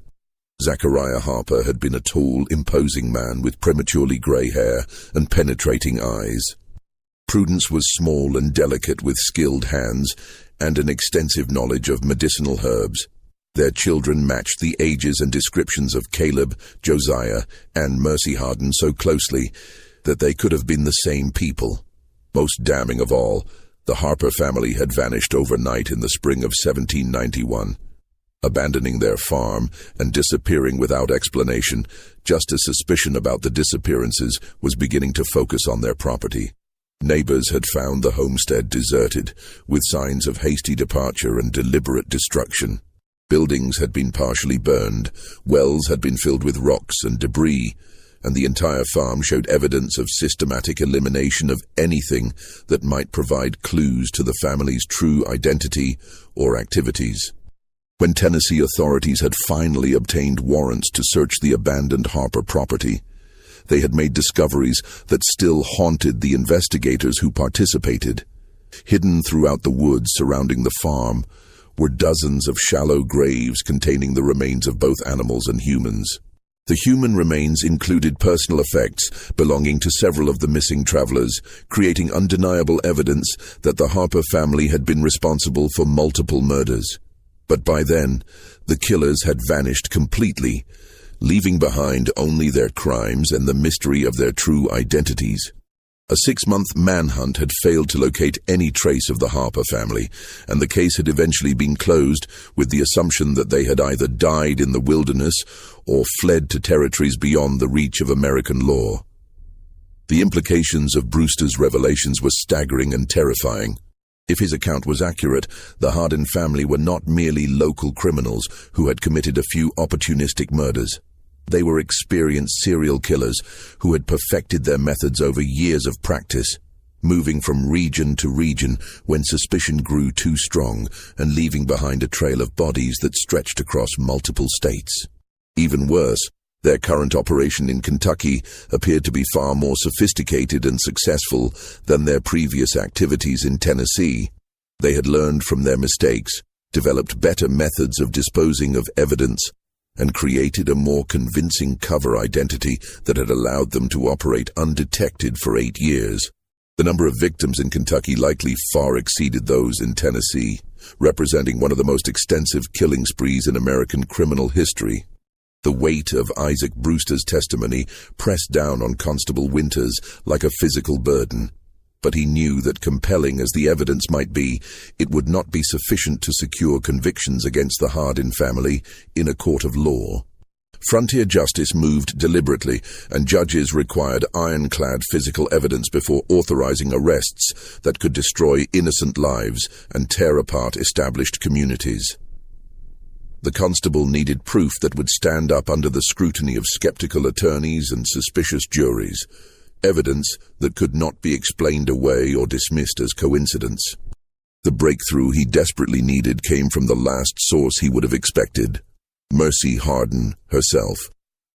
Speaker 1: Zachariah Harper had been a tall, imposing man with prematurely gray hair and penetrating eyes. Prudence was small and delicate with skilled hands and an extensive knowledge of medicinal herbs. Their children matched the ages and descriptions of Caleb, Josiah, and Mercy Harden so closely that they could have been the same people. Most damning of all, the Harper family had vanished overnight in the spring of 1791. Abandoning their farm and disappearing without explanation, just as suspicion about the disappearances was beginning to focus on their property. Neighbors had found the homestead deserted, with signs of hasty departure and deliberate destruction. Buildings had been partially burned, wells had been filled with rocks and debris, and the entire farm showed evidence of systematic elimination of anything that might provide clues to the family's true identity or activities. When Tennessee authorities had finally obtained warrants to search the abandoned Harper property, they had made discoveries that still haunted the investigators who participated. Hidden throughout the woods surrounding the farm were dozens of shallow graves containing the remains of both animals and humans. The human remains included personal effects belonging to several of the missing travelers, creating undeniable evidence that the Harper family had been responsible for multiple murders. But by then, the killers had vanished completely, leaving behind only their crimes and the mystery of their true identities. A 6-month manhunt had failed to locate any trace of the Harper family, and the case had eventually been closed with the assumption that they had either died in the wilderness or fled to territories beyond the reach of American law. The implications of Brewster's revelations were staggering and terrifying. If his account was accurate, the Hardin family were not merely local criminals who had committed a few opportunistic murders. They were experienced serial killers who had perfected their methods over years of practice, moving from region to region when suspicion grew too strong and leaving behind a trail of bodies that stretched across multiple states. Even worse, their current operation in Kentucky appeared to be far more sophisticated and successful than their previous activities in Tennessee. They had learned from their mistakes, developed better methods of disposing of evidence, and created a more convincing cover identity that had allowed them to operate undetected for 8 years. The number of victims in Kentucky likely far exceeded those in Tennessee, representing one of the most extensive killing sprees in American criminal history. The weight of Isaac Brewster's testimony pressed down on Constable Winters like a physical burden, but he knew that, compelling as the evidence might be, it would not be sufficient to secure convictions against the Hardin family in a court of law. Frontier justice moved deliberately, and judges required ironclad physical evidence before authorizing arrests that could destroy innocent lives and tear apart established communities. The constable needed proof that would stand up under the scrutiny of skeptical attorneys and suspicious juries, evidence that could not be explained away or dismissed as coincidence. The breakthrough he desperately needed came from the last source he would have expected: Mercy Hardin herself.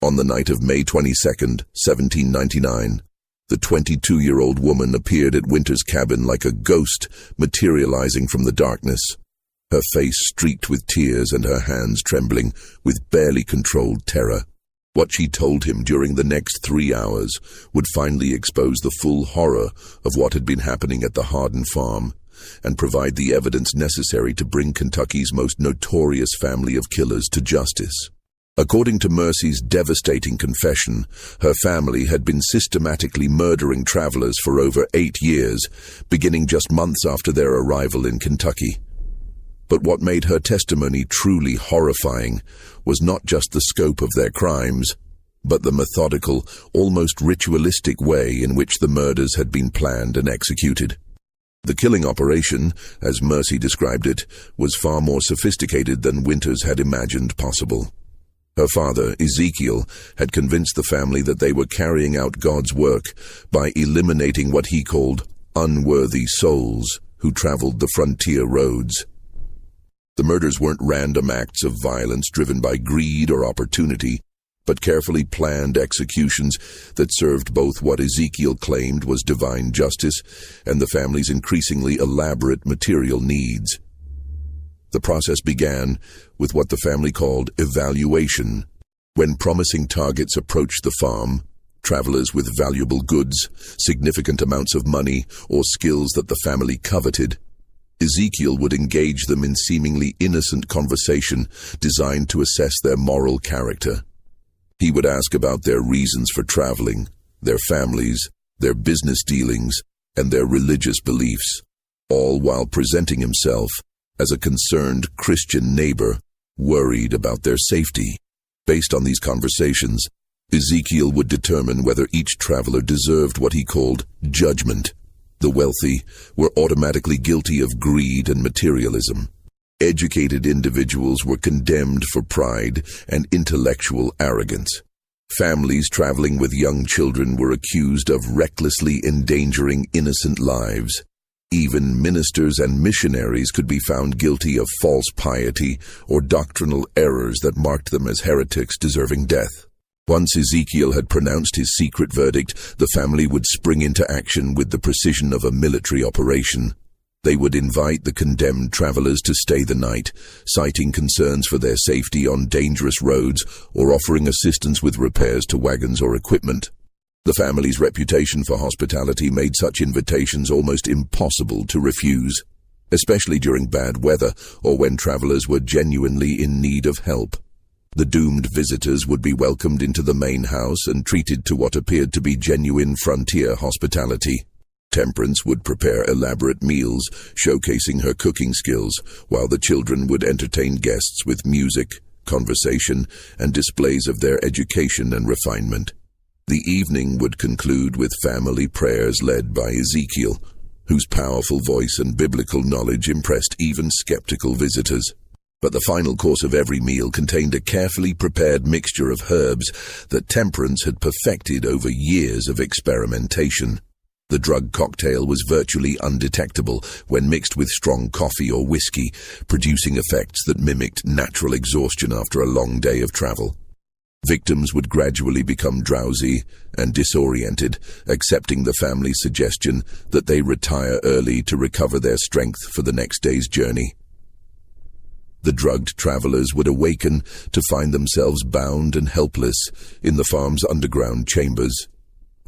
Speaker 1: On the night of May 22nd, 1799, the 22-year-old woman appeared at Winter's cabin like a ghost materializing from the darkness, her face streaked with tears and her hands trembling with barely controlled terror. What she told him during the next 3 hours would finally expose the full horror of what had been happening at the Hardin farm and provide the evidence necessary to bring Kentucky's most notorious family of killers to justice. According to Mercy's devastating confession, her family had been systematically murdering travelers for over 8 years, beginning just months after their arrival in Kentucky. But what made her testimony truly horrifying was not just the scope of their crimes, but the methodical, almost ritualistic way in which the murders had been planned and executed. The killing operation, as Mercy described it, was far more sophisticated than Winters had imagined possible. Her father, Ezekiel, had convinced the family that they were carrying out God's work by eliminating what he called unworthy souls who traveled the frontier roads. The murders weren't random acts of violence driven by greed or opportunity, but carefully planned executions that served both what Ezekiel claimed was divine justice and the family's increasingly elaborate material needs. The process began with what the family called evaluation. When promising targets approached the farm, travelers with valuable goods, significant amounts of money, or skills that the family coveted, Ezekiel would engage them in seemingly innocent conversation designed to assess their moral character. He would ask about their reasons for traveling, their families, their business dealings, and their religious beliefs, all while presenting himself as a concerned Christian neighbor worried about their safety. Based on these conversations, Ezekiel would determine whether each traveler deserved what he called judgment. The wealthy were automatically guilty of greed and materialism. Educated individuals were condemned for pride and intellectual arrogance. Families traveling with young children were accused of recklessly endangering innocent lives. Even ministers and missionaries could be found guilty of false piety or doctrinal errors that marked them as heretics deserving death. Once Ezekiel had pronounced his secret verdict, the family would spring into action with the precision of a military operation. They would invite the condemned travelers to stay the night, citing concerns for their safety on dangerous roads or offering assistance with repairs to wagons or equipment. The family's reputation for hospitality made such invitations almost impossible to refuse, especially during bad weather or when travelers were genuinely in need of help. The doomed visitors would be welcomed into the main house and treated to what appeared to be genuine frontier hospitality. Temperance would prepare elaborate meals, showcasing her cooking skills, while the children would entertain guests with music, conversation, and displays of their education and refinement. The evening would conclude with family prayers led by Ezekiel, whose powerful voice and biblical knowledge impressed even skeptical visitors. But the final course of every meal contained a carefully prepared mixture of herbs that Temperance had perfected over years of experimentation. The drug cocktail was virtually undetectable when mixed with strong coffee or whiskey, producing effects that mimicked natural exhaustion after a long day of travel. Victims would gradually become drowsy and disoriented, accepting the family's suggestion that they retire early to recover their strength for the next day's journey. The drugged travelers would awaken to find themselves bound and helpless in the farm's underground chambers,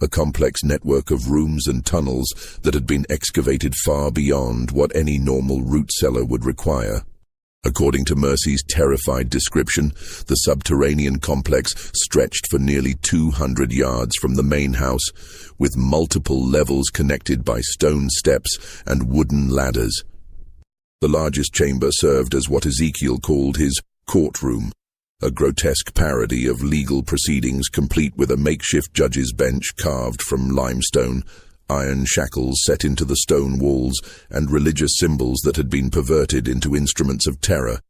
Speaker 1: a complex network of rooms and tunnels that had been excavated far beyond what any normal root cellar would require. According to Mercy's terrified description, the subterranean complex stretched for nearly 200 yards from the main house, with multiple levels connected by stone steps and wooden ladders. The largest chamber served as what Ezekiel called his courtroom, a grotesque parody of legal proceedings complete with a makeshift judge's bench carved from limestone, iron shackles set into the stone walls, and religious symbols that had been perverted into instruments of terror.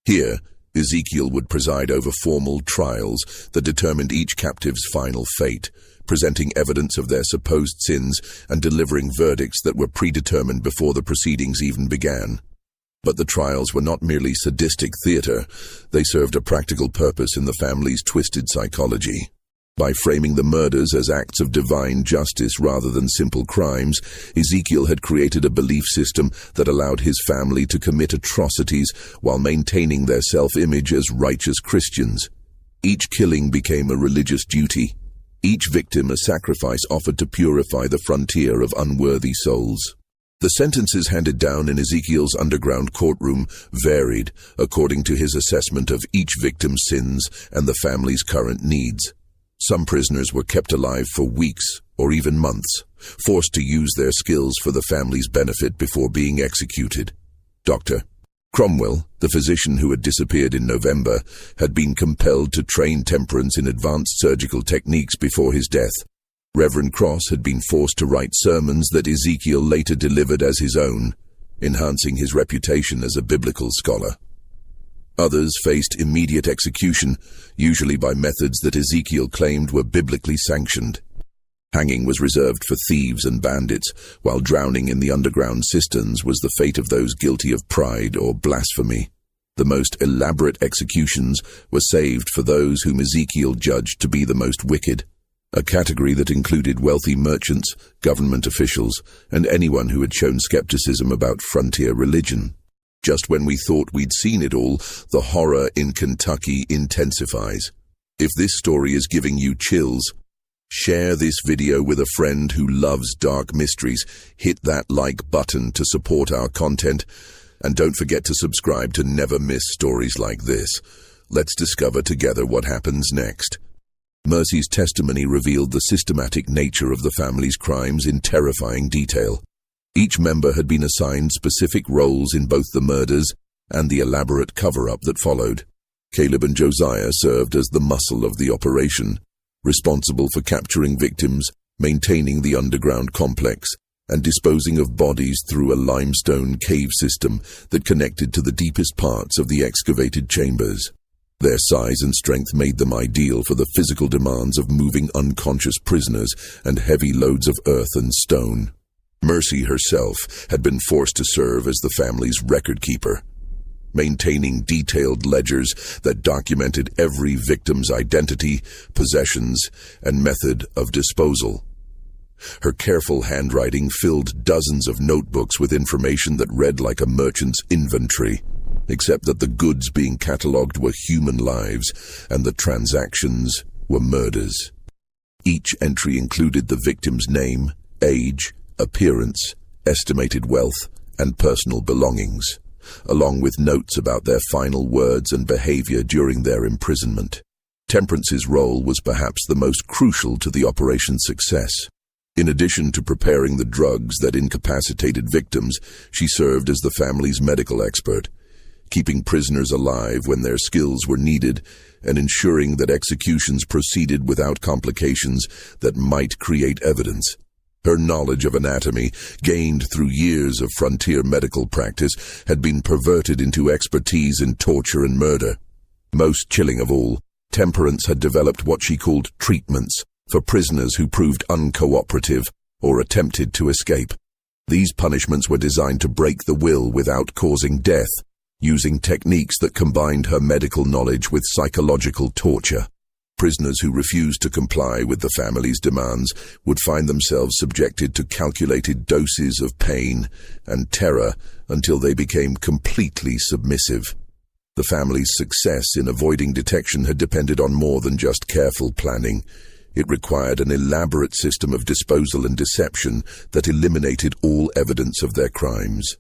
Speaker 1: Here, Ezekiel would preside over formal trials that determined each captive's final fate, presenting evidence of their supposed sins and delivering verdicts that were predetermined before the proceedings even began. But the trials were not merely sadistic theater, they served a practical purpose in the family's twisted psychology. By framing the murders as acts of divine justice rather than simple crimes, Ezekiel had created a belief system that allowed his family to commit atrocities while maintaining their self-image as righteous Christians. Each killing became a religious duty, each victim a sacrifice offered to purify the frontier of unworthy souls. The sentences handed down in Ezekiel's underground courtroom varied according to his assessment of each victim's sins and the family's current needs. Some prisoners were kept alive for weeks or even months, forced to use their skills for the family's benefit before being executed. Dr. Cromwell, the physician who had disappeared in November, had been compelled to train Temperance in advanced surgical techniques before his death. Reverend Cross had been forced to write sermons that Ezekiel later delivered as his own, enhancing his reputation as a biblical scholar. Others faced immediate execution, usually by methods that Ezekiel claimed were biblically sanctioned. Hanging was reserved for thieves and bandits, while drowning in the underground cisterns was the fate of those guilty of pride or blasphemy. The most elaborate executions were saved for those whom Ezekiel judged to be the most wicked, a category that included wealthy merchants, government officials, and anyone who had shown skepticism about frontier religion. Just when we thought we'd seen it all, the horror in Kentucky intensifies. If this story is giving you chills, share this video with a friend who loves dark mysteries, hit that like button to support our content, and don't forget to subscribe to never miss stories like this. Let's discover together what happens next. Mercy's testimony revealed the systematic nature of the family's crimes in terrifying detail. Each member had been assigned specific roles in both the murders and the elaborate cover-up that followed. Caleb and Josiah served as the muscle of the operation, responsible for capturing victims, maintaining the underground complex, and disposing of bodies through a limestone cave system that connected to the deepest parts of the excavated chambers. Their size and strength made them ideal for the physical demands of moving unconscious prisoners and heavy loads of earth and stone. Mercy herself had been forced to serve as the family's record keeper, maintaining detailed ledgers that documented every victim's identity, possessions, and method of disposal. Her careful handwriting filled dozens of notebooks with information that read like a merchant's inventory, except that the goods being catalogued were human lives and the transactions were murders. Each entry included the victim's name, age, appearance, estimated wealth, and personal belongings. along with notes about their final words and behavior during their imprisonment. Temperance's role was perhaps the most crucial to the operation's success. In addition to preparing the drugs that incapacitated victims, she served as the family's medical expert, keeping prisoners alive when their skills were needed and ensuring that executions proceeded without complications that might create evidence. Her knowledge of anatomy, gained through years of frontier medical practice, had been perverted into expertise in torture and murder. Most chilling of all, Temperance had developed what she called treatments for prisoners who proved uncooperative or attempted to escape. These punishments were designed to break the will without causing death, using techniques that combined her medical knowledge with psychological torture. Prisoners who refused to comply with the family's demands would find themselves subjected to calculated doses of pain and terror until they became completely submissive. The family's success in avoiding detection had depended on more than just careful planning. It required an elaborate system of disposal and deception that eliminated all evidence of their crimes.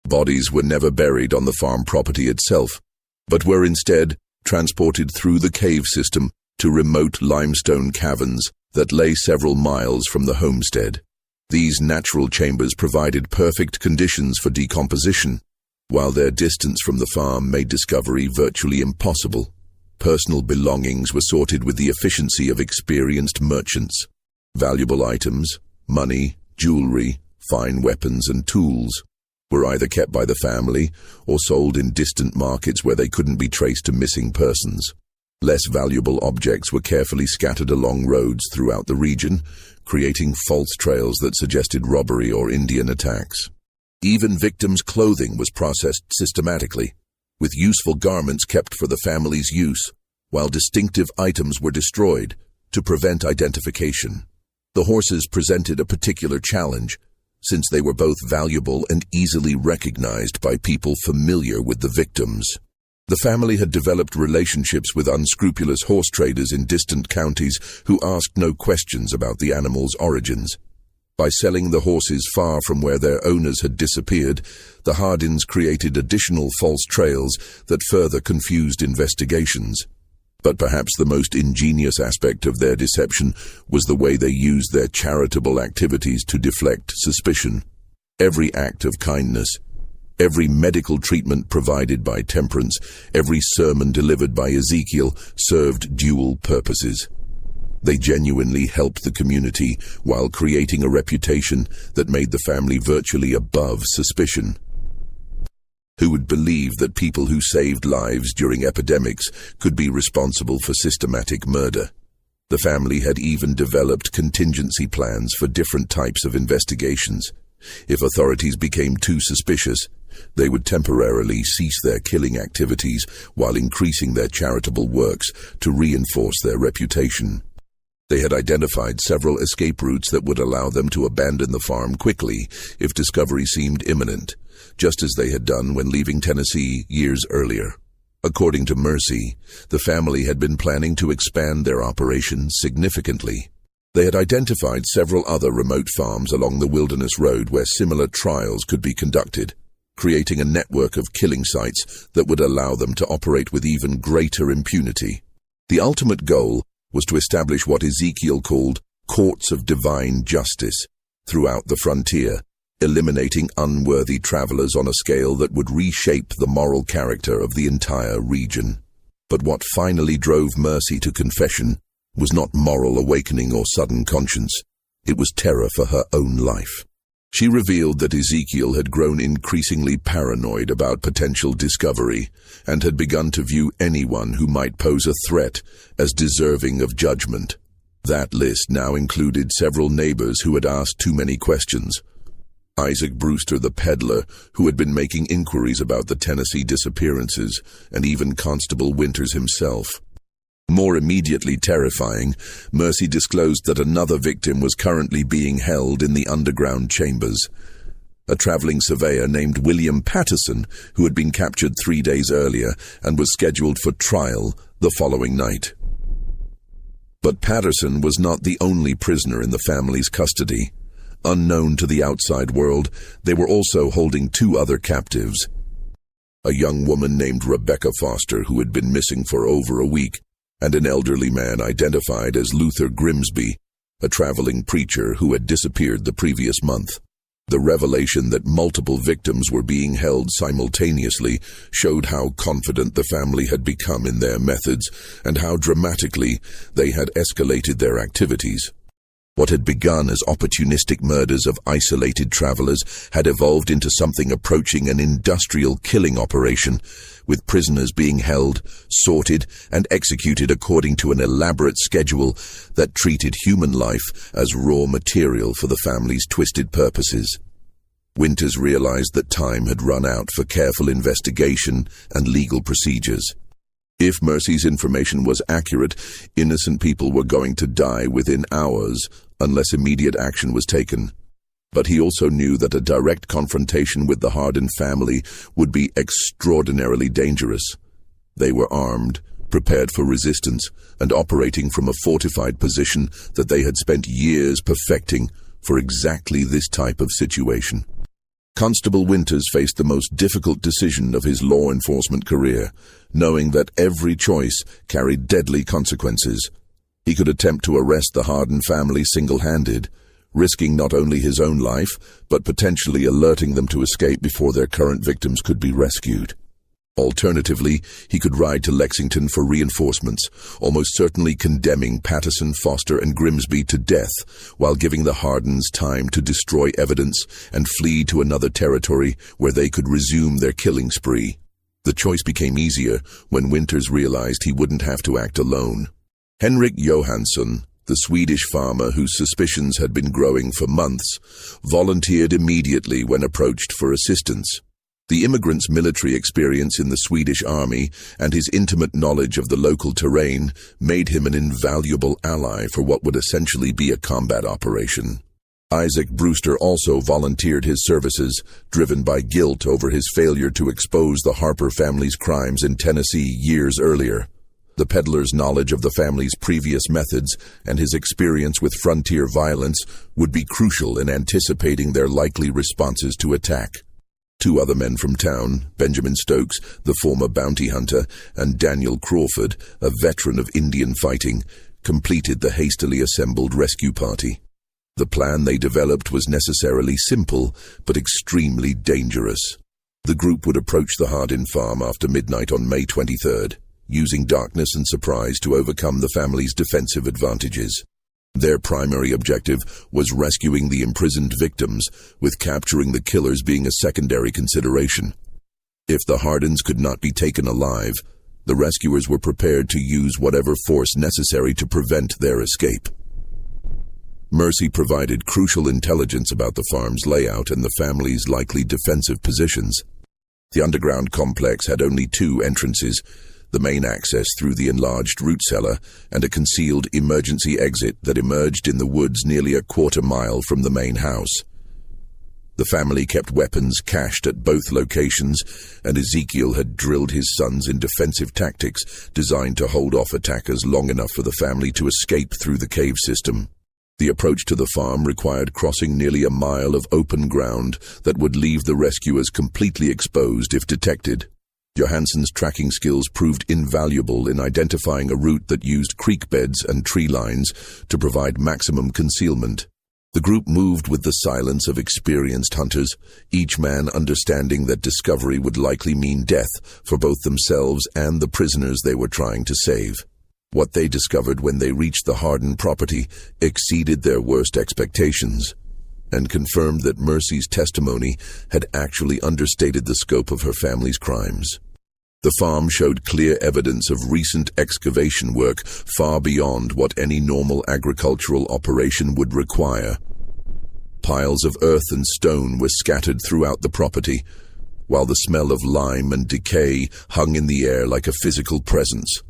Speaker 1: Bodies were never buried on the farm property itself, but were instead transported through the cave system to remote limestone caverns that lay several miles from the homestead. These natural chambers provided perfect conditions for decomposition, while their distance from the farm made discovery virtually impossible. Personal belongings were sorted with the efficiency of experienced merchants. Valuable items, money, jewelry, fine weapons and tools were either kept by the family or sold in distant markets where they couldn't be traced to missing persons. Less valuable objects were carefully scattered along roads throughout the region, creating false trails that suggested robbery or Indian attacks. Even victims' clothing was processed systematically, with useful garments kept for the family's use, while distinctive items were destroyed to prevent identification. The horses presented a particular challenge, since they were both valuable and easily recognized by people familiar with the victims. The family had developed relationships with unscrupulous horse traders in distant counties who asked no questions about the animals' origins. By selling the horses far from where their owners had disappeared, the Hardins created additional false trails that further confused investigations. But perhaps the most ingenious aspect of their deception was the way they used their charitable activities to deflect suspicion. Every act of kindness, every medical treatment provided by Temperance, every sermon delivered by Ezekiel served dual purposes. They genuinely helped the community while creating a reputation that made the family virtually above suspicion. Who would believe that people who saved lives during epidemics could be responsible for systematic murder? The family had even developed contingency plans for different types of investigations. If authorities became too suspicious, they would temporarily cease their killing activities while increasing their charitable works to reinforce their reputation. They had identified several escape routes that would allow them to abandon the farm quickly if discovery seemed imminent, just as they had done when leaving Tennessee years earlier. According to Mercy, the family had been planning to expand their operations significantly. They had identified several other remote farms along the Wilderness Road where similar trials could be conducted, creating a network of killing sites that would allow them to operate with even greater impunity. The ultimate goal was to establish what Ezekiel called courts of divine justice throughout the frontier, eliminating unworthy travelers on a scale that would reshape the moral character of the entire region. But what finally drove Mercy to confession was not moral awakening or sudden conscience. It was terror for her own life. She revealed that Ezekiel had grown increasingly paranoid about potential discovery and had begun to view anyone who might pose a threat as deserving of judgment. That list now included several neighbors who had asked too many questions. Isaac Brewster, the peddler, who had been making inquiries about the Tennessee disappearances, and even Constable Winters himself. More immediately terrifying, Mercy disclosed that another victim was currently being held in the underground chambers. A traveling surveyor named William Patterson, who had been captured 3 days earlier and was scheduled for trial the following night. But Patterson was not the only prisoner in the family's custody. Unknown to the outside world, they were also holding 2 other captives. a young woman named Rebecca Foster who had been missing for over a week, and an elderly man identified as Luther Grimsby, a traveling preacher who had disappeared the previous month. The revelation that multiple victims were being held simultaneously showed how confident the family had become in their methods and how dramatically they had escalated their activities. What had begun as opportunistic murders of isolated travelers had evolved into something approaching an industrial killing operation, with prisoners being held, sorted, and executed according to an elaborate schedule that treated human life as raw material for the family's twisted purposes. Winters realized that time had run out for careful investigation and legal procedures. If Mercy's information was accurate, innocent people were going to die within hours unless immediate action was taken. But he also knew that a direct confrontation with the Hardin family would be extraordinarily dangerous. They were armed, prepared for resistance, and operating from a fortified position that they had spent years perfecting for exactly this type of situation. Constable Winters faced the most difficult decision of his law enforcement career, knowing that every choice carried deadly consequences. He could attempt to arrest the Hardin family single-handed, risking not only his own life, but potentially alerting them to escape before their current victims could be rescued. Alternatively, he could ride to Lexington for reinforcements, almost certainly condemning Patterson, Foster, and Grimsby to death, while giving the Hardins time to destroy evidence and flee to another territory where they could resume their killing spree. The choice became easier when Winters realized he wouldn't have to act alone. Henrik Johansson, the Swedish farmer whose suspicions had been growing for months, volunteered immediately when approached for assistance. The immigrant's military experience in the Swedish army and his intimate knowledge of the local terrain made him an invaluable ally for what would essentially be a combat operation. Isaac Brewster also volunteered his services, driven by guilt over his failure to expose the Harper family's crimes in Tennessee years earlier. The peddler's knowledge of the family's previous methods and his experience with frontier violence would be crucial in anticipating their likely responses to attack. Two other men from town, Benjamin Stokes, the former bounty hunter, and Daniel Crawford, a veteran of Indian fighting, completed the hastily assembled rescue party. The plan they developed was necessarily simple, but extremely dangerous. The group would approach the Hardin farm after midnight on May 23rd, using darkness and surprise to overcome the family's defensive advantages. Their primary objective was rescuing the imprisoned victims, with capturing the killers being a secondary consideration. If the Hardins could not be taken alive, the rescuers were prepared to use whatever force necessary to prevent their escape. Mercy provided crucial intelligence about the farm's layout and the family's likely defensive positions. The underground complex had only two entrances, the main access through the enlarged root cellar, and a concealed emergency exit that emerged in the woods nearly a quarter-mile from the main house. The family kept weapons cached at both locations, and Ezekiel had drilled his sons in defensive tactics designed to hold off attackers long enough for the family to escape through the cave system. The approach to the farm required crossing nearly a mile of open ground that would leave the rescuers completely exposed if detected. Johansson's tracking skills proved invaluable in identifying a route that used creek beds and tree lines to provide maximum concealment. The group moved with the silence of experienced hunters, each man understanding that discovery would likely mean death for both themselves and the prisoners they were trying to save. What they discovered when they reached the Hardin property exceeded their worst expectations, and confirmed that Mercy's testimony had actually understated the scope of her family's crimes. The farm showed clear evidence of recent excavation work far beyond what any normal agricultural operation would require. Piles of earth and stone were scattered throughout the property, while the smell of lime and decay hung in the air like a physical presence.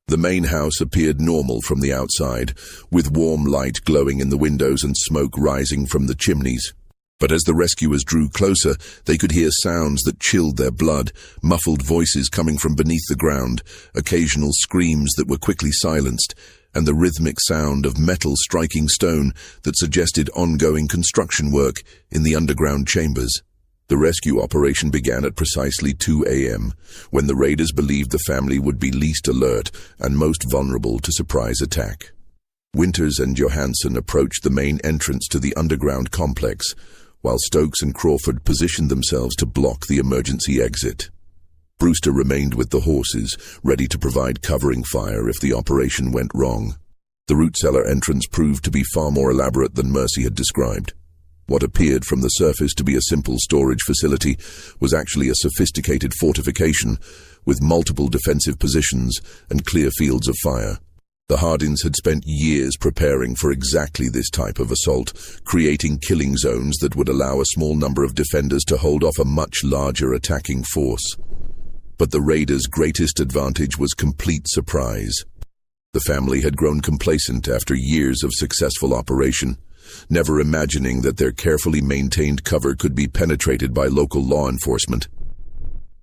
Speaker 1: The main house appeared normal from the outside, with warm light glowing in the windows and smoke rising from the chimneys. But as the rescuers drew closer, they could hear sounds that chilled their blood, muffled voices coming from beneath the ground, occasional screams that were quickly silenced, and the rhythmic sound of metal striking stone that suggested ongoing construction work in the underground chambers. The rescue operation began at precisely 2 a.m., when the raiders believed the family would be least alert and most vulnerable to surprise attack. Winters and Johansson approached the main entrance to the underground complex, while Stokes and Crawford positioned themselves to block the emergency exit. Brewster remained with the horses, ready to provide covering fire if the operation went wrong. The root cellar entrance proved to be far more elaborate than Mercy had described. What appeared from the surface to be a simple storage facility was actually a sophisticated fortification with multiple defensive positions and clear fields of fire. The Hardins had spent years preparing for exactly this type of assault, creating killing zones that would allow a small number of defenders to hold off a much larger attacking force. But the raiders' greatest advantage was complete surprise. The family had grown complacent after years of successful operation, never imagining that their carefully maintained cover could be penetrated by local law enforcement.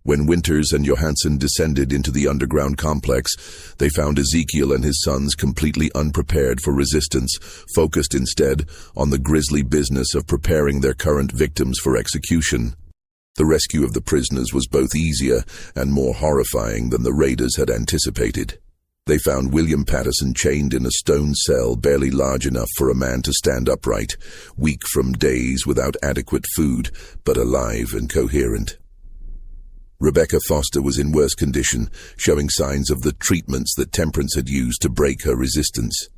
Speaker 1: When Winters and Johansson descended into the underground complex, they found Ezekiel and his sons completely unprepared for resistance, focused instead on the grisly business of preparing their current victims for execution. The rescue of the prisoners was both easier and more horrifying than the raiders had anticipated. They found William Patterson chained in a stone cell barely large enough for a man to stand upright, weak from days without adequate food, but alive and coherent. Rebecca Foster was in worse condition, showing signs of the treatments that Temperance had used to break her resistance.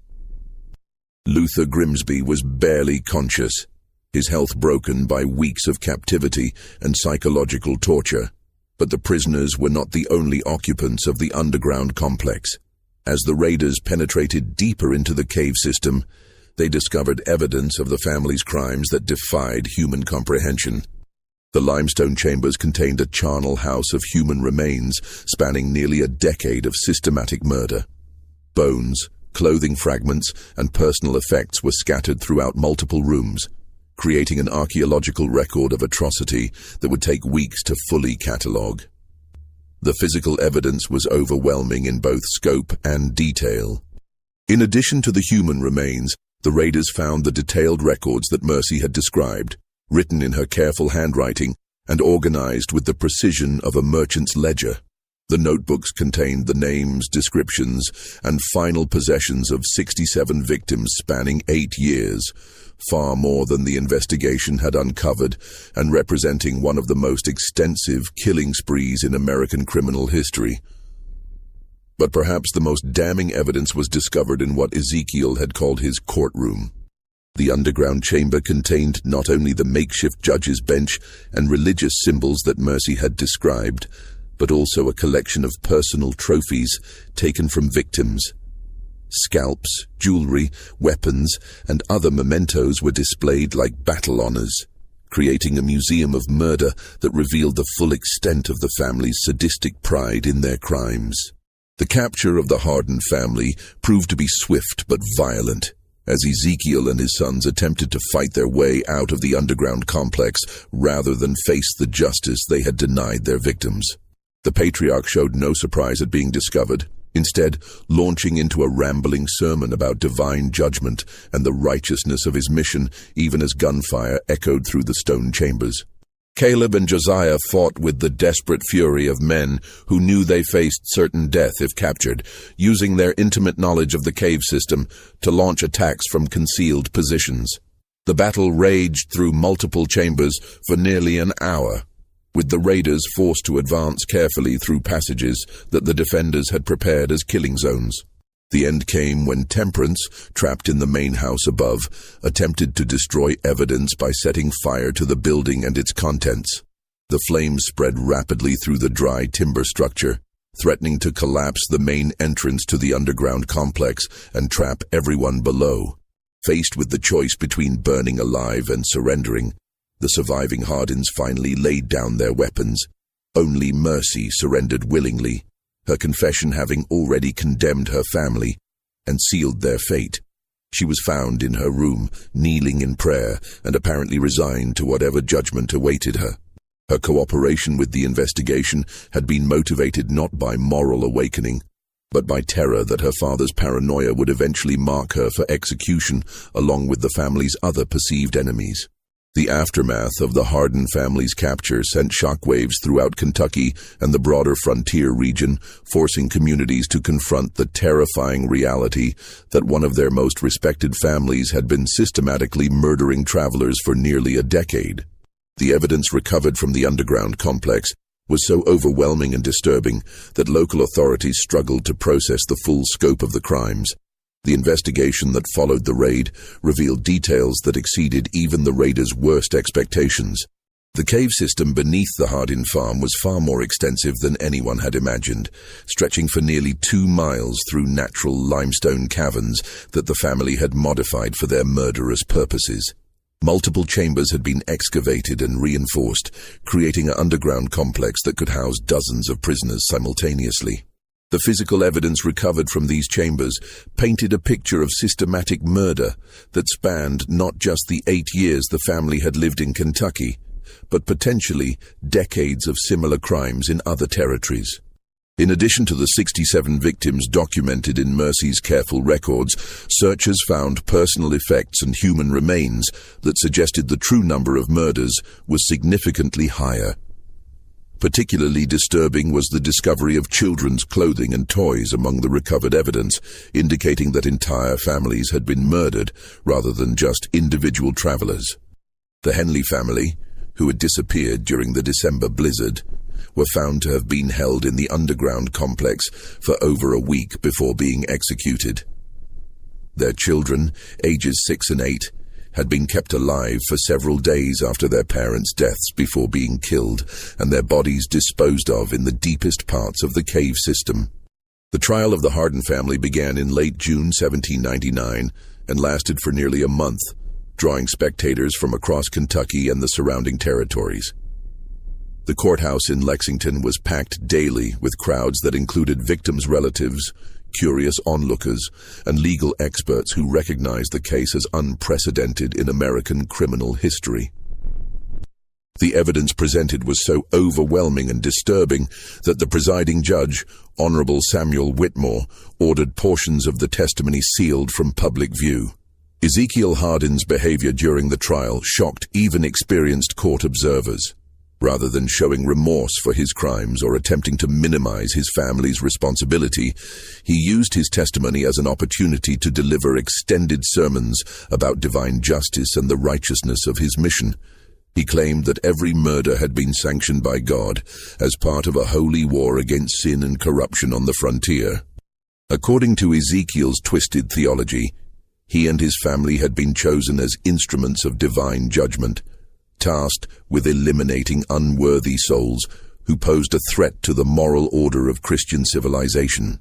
Speaker 1: Luther Grimsby was barely conscious, his health broken by weeks of captivity and psychological torture. But the prisoners were not the only occupants of the underground complex. As the raiders penetrated deeper into the cave system, they discovered evidence of the family's crimes that defied human comprehension. The limestone chambers contained a charnel house of human remains spanning nearly a decade of systematic murder. Bones, clothing fragments, and personal effects were scattered throughout multiple rooms, creating an archaeological record of atrocity that would take weeks to fully catalogue. The physical evidence was overwhelming in both scope and detail. In addition to the human remains, the raiders found the detailed records that Mercy had described, written in her careful handwriting and organized with the precision of a merchant's ledger. The notebooks contained the names, descriptions, and final possessions of 67 victims spanning 8 years, far more than the investigation had uncovered, and representing one of the most extensive killing sprees in American criminal history. But perhaps the most damning evidence was discovered in what Ezekiel had called his courtroom. The underground chamber contained not only the makeshift judge's bench and religious symbols that Mercy had described, but also a collection of personal trophies taken from victims. Scalps, jewelry, weapons, and other mementos were displayed like battle honors, creating a museum of murder that revealed the full extent of the family's sadistic pride in their crimes. The capture of the Hardin family proved to be swift but violent, as Ezekiel and his sons attempted to fight their way out of the underground complex rather than face the justice they had denied their victims. The patriarch showed no surprise at being discovered, instead launching into a rambling sermon about divine judgment and the righteousness of his mission, even as gunfire echoed through the stone chambers. Caleb and Josiah fought with the desperate fury of men who knew they faced certain death if captured, using their intimate knowledge of the cave system to launch attacks from concealed positions. The battle raged through multiple chambers for nearly an hour, with the raiders forced to advance carefully through passages that the defenders had prepared as killing zones. The end came when Temperance, trapped in the main house above, attempted to destroy evidence by setting fire to the building and its contents. The flames spread rapidly through the dry timber structure, threatening to collapse the main entrance to the underground complex and trap everyone below. Faced with the choice between burning alive and surrendering, the surviving Hardins finally laid down their weapons. Only Mercy surrendered willingly, her confession having already condemned her family and sealed their fate. She was found in her room, kneeling in prayer and apparently resigned to whatever judgment awaited her. Her cooperation with the investigation had been motivated not by moral awakening, but by terror that her father's paranoia would eventually mark her for execution along with the family's other perceived enemies. The aftermath of the Hardin family's capture sent shockwaves throughout Kentucky and the broader frontier region, forcing communities to confront the terrifying reality that one of their most respected families had been systematically murdering travelers for nearly a decade. The evidence recovered from the underground complex was so overwhelming and disturbing that local authorities struggled to process the full scope of the crimes. The investigation that followed the raid revealed details that exceeded even the raiders' worst expectations. The cave system beneath the Hardin farm was far more extensive than anyone had imagined, stretching for nearly 2 miles through natural limestone caverns that the family had modified for their murderous purposes. Multiple chambers had been excavated and reinforced, creating an underground complex that could house dozens of prisoners simultaneously. The physical evidence recovered from these chambers painted a picture of systematic murder that spanned not just the 8 years the family had lived in Kentucky, but potentially decades of similar crimes in other territories. In addition to the 67 victims documented in Mercy's careful records, searchers found personal effects and human remains that suggested the true number of murders was significantly higher. Particularly disturbing was the discovery of children's clothing and toys among the recovered evidence, indicating that entire families had been murdered rather than just individual travelers. The Henley family, who had disappeared during the December blizzard, were found to have been held in the underground complex for over a week before being executed. Their children, ages 6 and 8, had been kept alive for several days after their parents' deaths before being killed, and their bodies disposed of in the deepest parts of the cave system. The trial of the Hardin family began in late June 1799 and lasted for nearly a month, drawing spectators from across Kentucky and the surrounding territories. The courthouse in Lexington was packed daily with crowds that included victims' relatives, curious onlookers, and legal experts who recognized the case as unprecedented in American criminal history. The evidence presented was so overwhelming and disturbing that the presiding judge, Honorable Samuel Whitmore, ordered portions of the testimony sealed from public view. Ezekiel Hardin's behavior during the trial shocked even experienced court observers. Rather than showing remorse for his crimes or attempting to minimize his family's responsibility, he used his testimony as an opportunity to deliver extended sermons about divine justice and the righteousness of his mission. He claimed that every murder had been sanctioned by God as part of a holy war against sin and corruption on the frontier. According to Ezekiel's twisted theology, he and his family had been chosen as instruments of divine judgment, tasked with eliminating unworthy souls who posed a threat to the moral order of Christian civilization.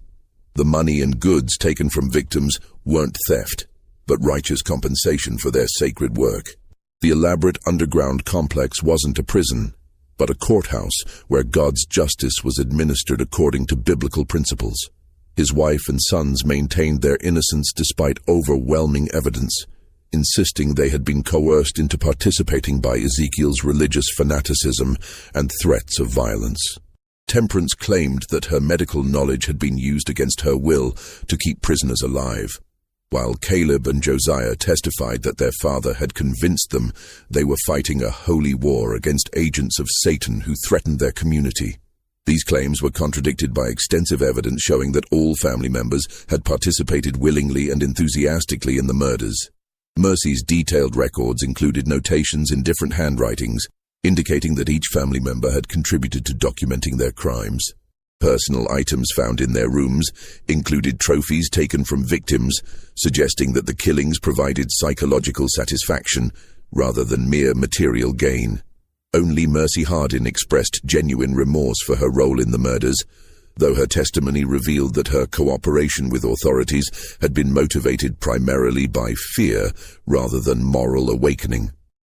Speaker 1: The money and goods taken from victims weren't theft, but righteous compensation for their sacred work. The elaborate underground complex wasn't a prison, but a courthouse where God's justice was administered according to biblical principles. His wife and sons maintained their innocence despite overwhelming evidence, insisting they had been coerced into participating by Ezekiel's religious fanaticism and threats of violence. Temperance claimed that her medical knowledge had been used against her will to keep prisoners alive, while Caleb and Josiah testified that their father had convinced them they were fighting a holy war against agents of Satan who threatened their community. These claims were contradicted by extensive evidence showing that all family members had participated willingly and enthusiastically in the murders. Mercy's detailed records included notations in different handwritings, indicating that each family member had contributed to documenting their crimes. Personal items found in their rooms included trophies taken from victims, suggesting that the killings provided psychological satisfaction rather than mere material gain. Only Mercy Hardin expressed genuine remorse for her role in the murders, though her testimony revealed that her cooperation with authorities had been motivated primarily by fear rather than moral awakening.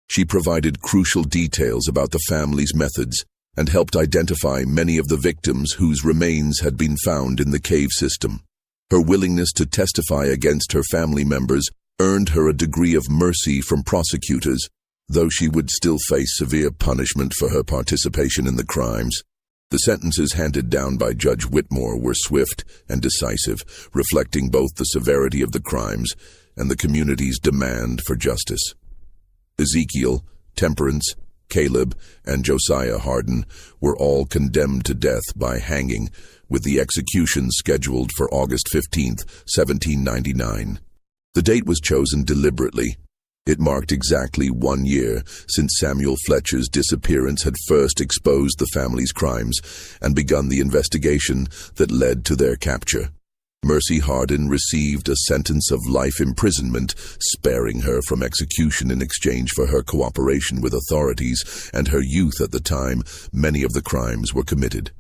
Speaker 1: She provided crucial details about the family's methods and helped identify many of the victims whose remains had been found in the cave system. Her willingness to testify against her family members earned her a degree of mercy from prosecutors, though she would still face severe punishment for her participation in the crimes. The sentences handed down by Judge Whitmore were swift and decisive, reflecting both the severity of the crimes and the community's demand for justice. Ezekiel, Temperance, Caleb, and Josiah Hardin were all condemned to death by hanging, with the execution scheduled for August 15, 1799. The date was chosen deliberately. It marked exactly 1 year since Samuel Fletcher's disappearance had first exposed the family's crimes and begun the investigation that led to their capture. Mercy Hardin received a sentence of life imprisonment, sparing her from execution in exchange for her cooperation with authorities and her youth at the time many of the crimes were committed.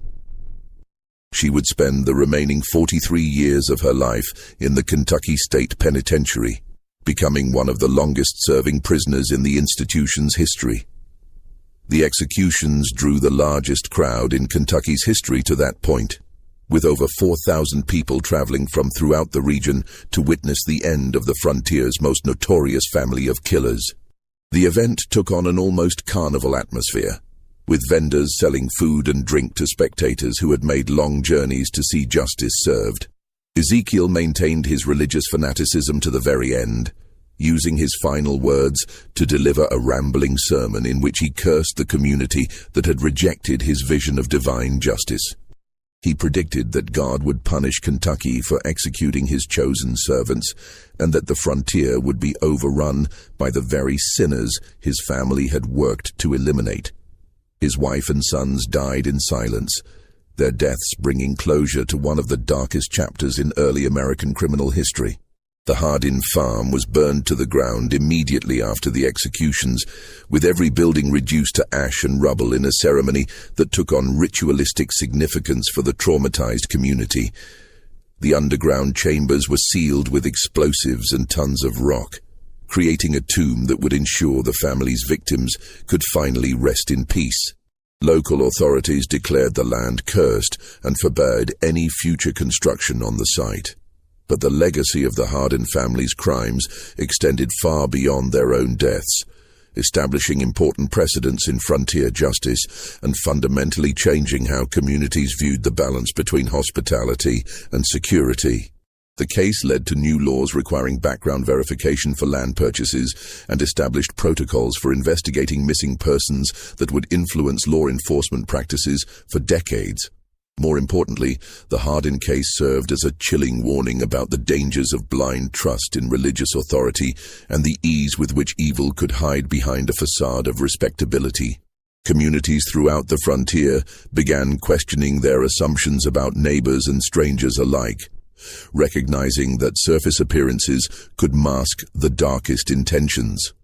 Speaker 1: She would spend the remaining 43 years of her life in the Kentucky State Penitentiary, becoming one of the longest-serving prisoners in the institution's history. The executions drew the largest crowd in Kentucky's history to that point, with over 4,000 people traveling from throughout the region to witness the end of the frontier's most notorious family of killers. The event took on an almost carnival atmosphere, with vendors selling food and drink to spectators who had made long journeys to see justice served. Ezekiel maintained his religious fanaticism to the very end, using his final words to deliver a rambling sermon in which he cursed the community that had rejected his vision of divine justice. He predicted that God would punish Kentucky for executing his chosen servants, and that the frontier would be overrun by the very sinners his family had worked to eliminate. His wife and sons died in silence, their deaths bringing closure to one of the darkest chapters in early American criminal history. The Hardin farm was burned to the ground immediately after the executions, with every building reduced to ash and rubble in a ceremony that took on ritualistic significance for the traumatized community. The underground chambers were sealed with explosives and tons of rock, creating a tomb that would ensure the family's victims could finally rest in peace. Local authorities declared the land cursed and forbade any future construction on the site. But the legacy of the Hardin family's crimes extended far beyond their own deaths, establishing important precedents in frontier justice and fundamentally changing how communities viewed the balance between hospitality and security. The case led to new laws requiring background verification for land purchases and established protocols for investigating missing persons that would influence law enforcement practices for decades. More importantly, the Hardin case served as a chilling warning about the dangers of blind trust in religious authority and the ease with which evil could hide behind a facade of respectability. Communities throughout the frontier began questioning their assumptions about neighbors and strangers alike, recognizing that surface appearances could mask the darkest intentions.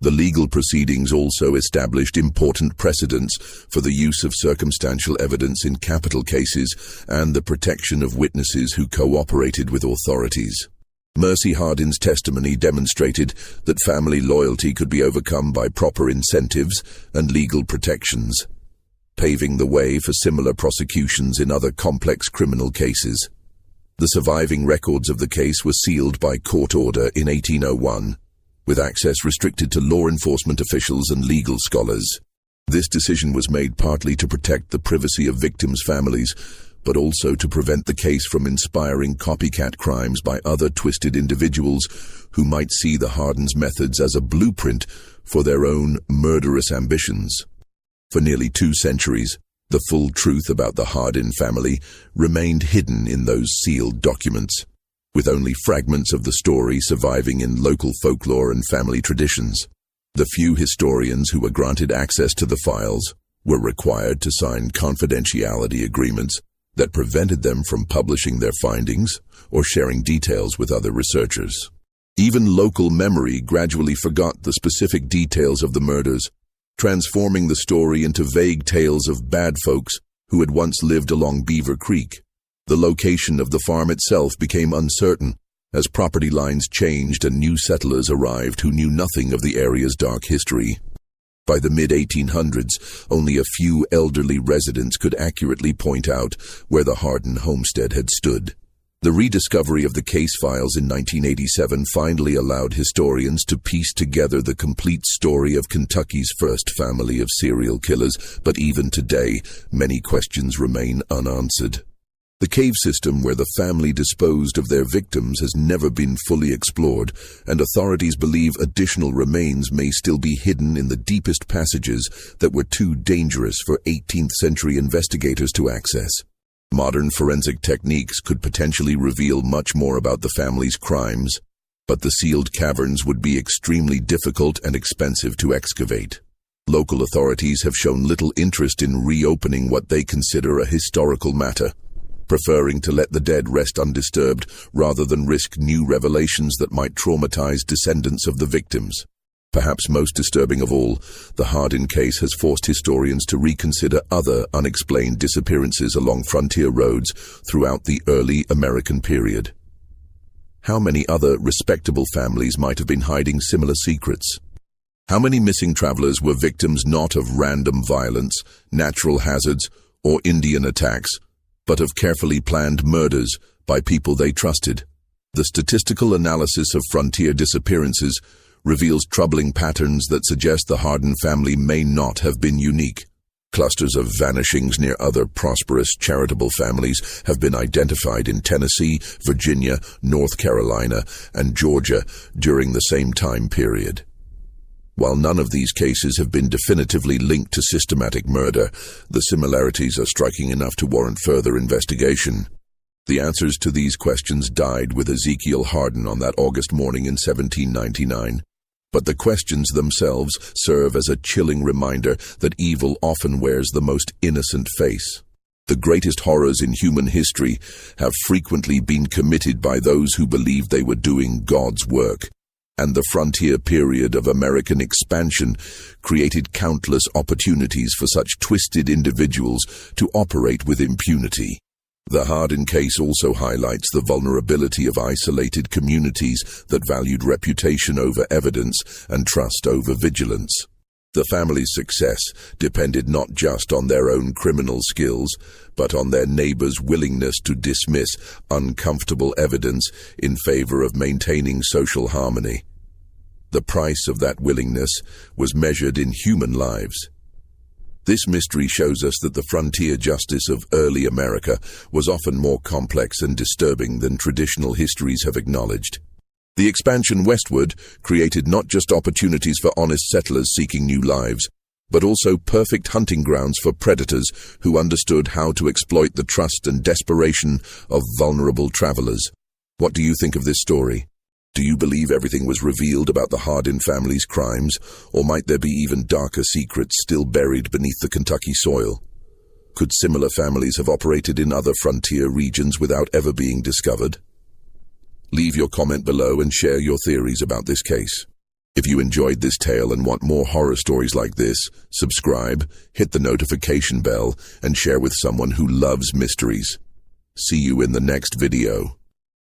Speaker 1: The legal proceedings also established important precedents for the use of circumstantial evidence in capital cases and the protection of witnesses who cooperated with authorities. Mercy Hardin's testimony demonstrated that family loyalty could be overcome by proper incentives and legal protections, paving the way for similar prosecutions in other complex criminal cases. The surviving records of the case were sealed by court order in 1801, with access restricted to law enforcement officials and legal scholars. This decision was made partly to protect the privacy of victims' families, but also to prevent the case from inspiring copycat crimes by other twisted individuals who might see the Hardins' methods as a blueprint for their own murderous ambitions. For nearly 2 centuries, the full truth about the Hardin family remained hidden in those sealed documents, with only fragments of the story surviving in local folklore and family traditions. The few historians who were granted access to the files were required to sign confidentiality agreements that prevented them from publishing their findings or sharing details with other researchers. Even local memory gradually forgot the specific details of the murders, transforming the story into vague tales of bad folks who had once lived along Beaver Creek. The location of the farm itself became uncertain as property lines changed and new settlers arrived who knew nothing of the area's dark history. By the mid-1800s, only a few elderly residents could accurately point out where the Hardin homestead had stood. The rediscovery of the case files in 1987 finally allowed historians to piece together the complete story of Kentucky's first family of serial killers, but even today, many questions remain unanswered. The cave system where the family disposed of their victims has never been fully explored, and authorities believe additional remains may still be hidden in the deepest passages that were too dangerous for 18th-century investigators to access. Modern forensic techniques could potentially reveal much more about the family's crimes, but the sealed caverns would be extremely difficult and expensive to excavate. Local authorities have shown little interest in reopening what they consider a historical matter, preferring to let the dead rest undisturbed rather than risk new revelations that might traumatize descendants of the victims. Perhaps most disturbing of all, the Hardin case has forced historians to reconsider other unexplained disappearances along frontier roads throughout the early American period. How many other respectable families might have been hiding similar secrets? How many missing travelers were victims not of random violence, natural hazards, or Indian attacks, but of carefully planned murders by people they trusted? The statistical analysis of frontier disappearances reveals troubling patterns that suggest the Hardin family may not have been unique. Clusters of vanishings near other prosperous charitable families have been identified in Tennessee, Virginia, North Carolina, and Georgia during the same time period. While none of these cases have been definitively linked to systematic murder, the similarities are striking enough to warrant further investigation. The answers to these questions died with Ezekiel Hardin on that August morning in 1799. But the questions themselves serve as a chilling reminder that evil often wears the most innocent face. The greatest horrors in human history have frequently been committed by those who believed they were doing God's work, and the frontier period of American expansion created countless opportunities for such twisted individuals to operate with impunity. The Hardin case also highlights the vulnerability of isolated communities that valued reputation over evidence and trust over vigilance. The family's success depended not just on their own criminal skills, but on their neighbors' willingness to dismiss uncomfortable evidence in favor of maintaining social harmony. The price of that willingness was measured in human lives. This mystery shows us that the frontier justice of early America was often more complex and disturbing than traditional histories have acknowledged. The expansion westward created not just opportunities for honest settlers seeking new lives, but also perfect hunting grounds for predators who understood how to exploit the trust and desperation of vulnerable travelers. What do you think of this story? Do you believe everything was revealed about the Hardin family's crimes, or might there be even darker secrets still buried beneath the Kentucky soil? Could similar families have operated in other frontier regions without ever being discovered? Leave your comment below and share your theories about this case. If you enjoyed this tale and want more horror stories like this, subscribe, hit the notification bell, and share with someone who loves mysteries. See you in the next video.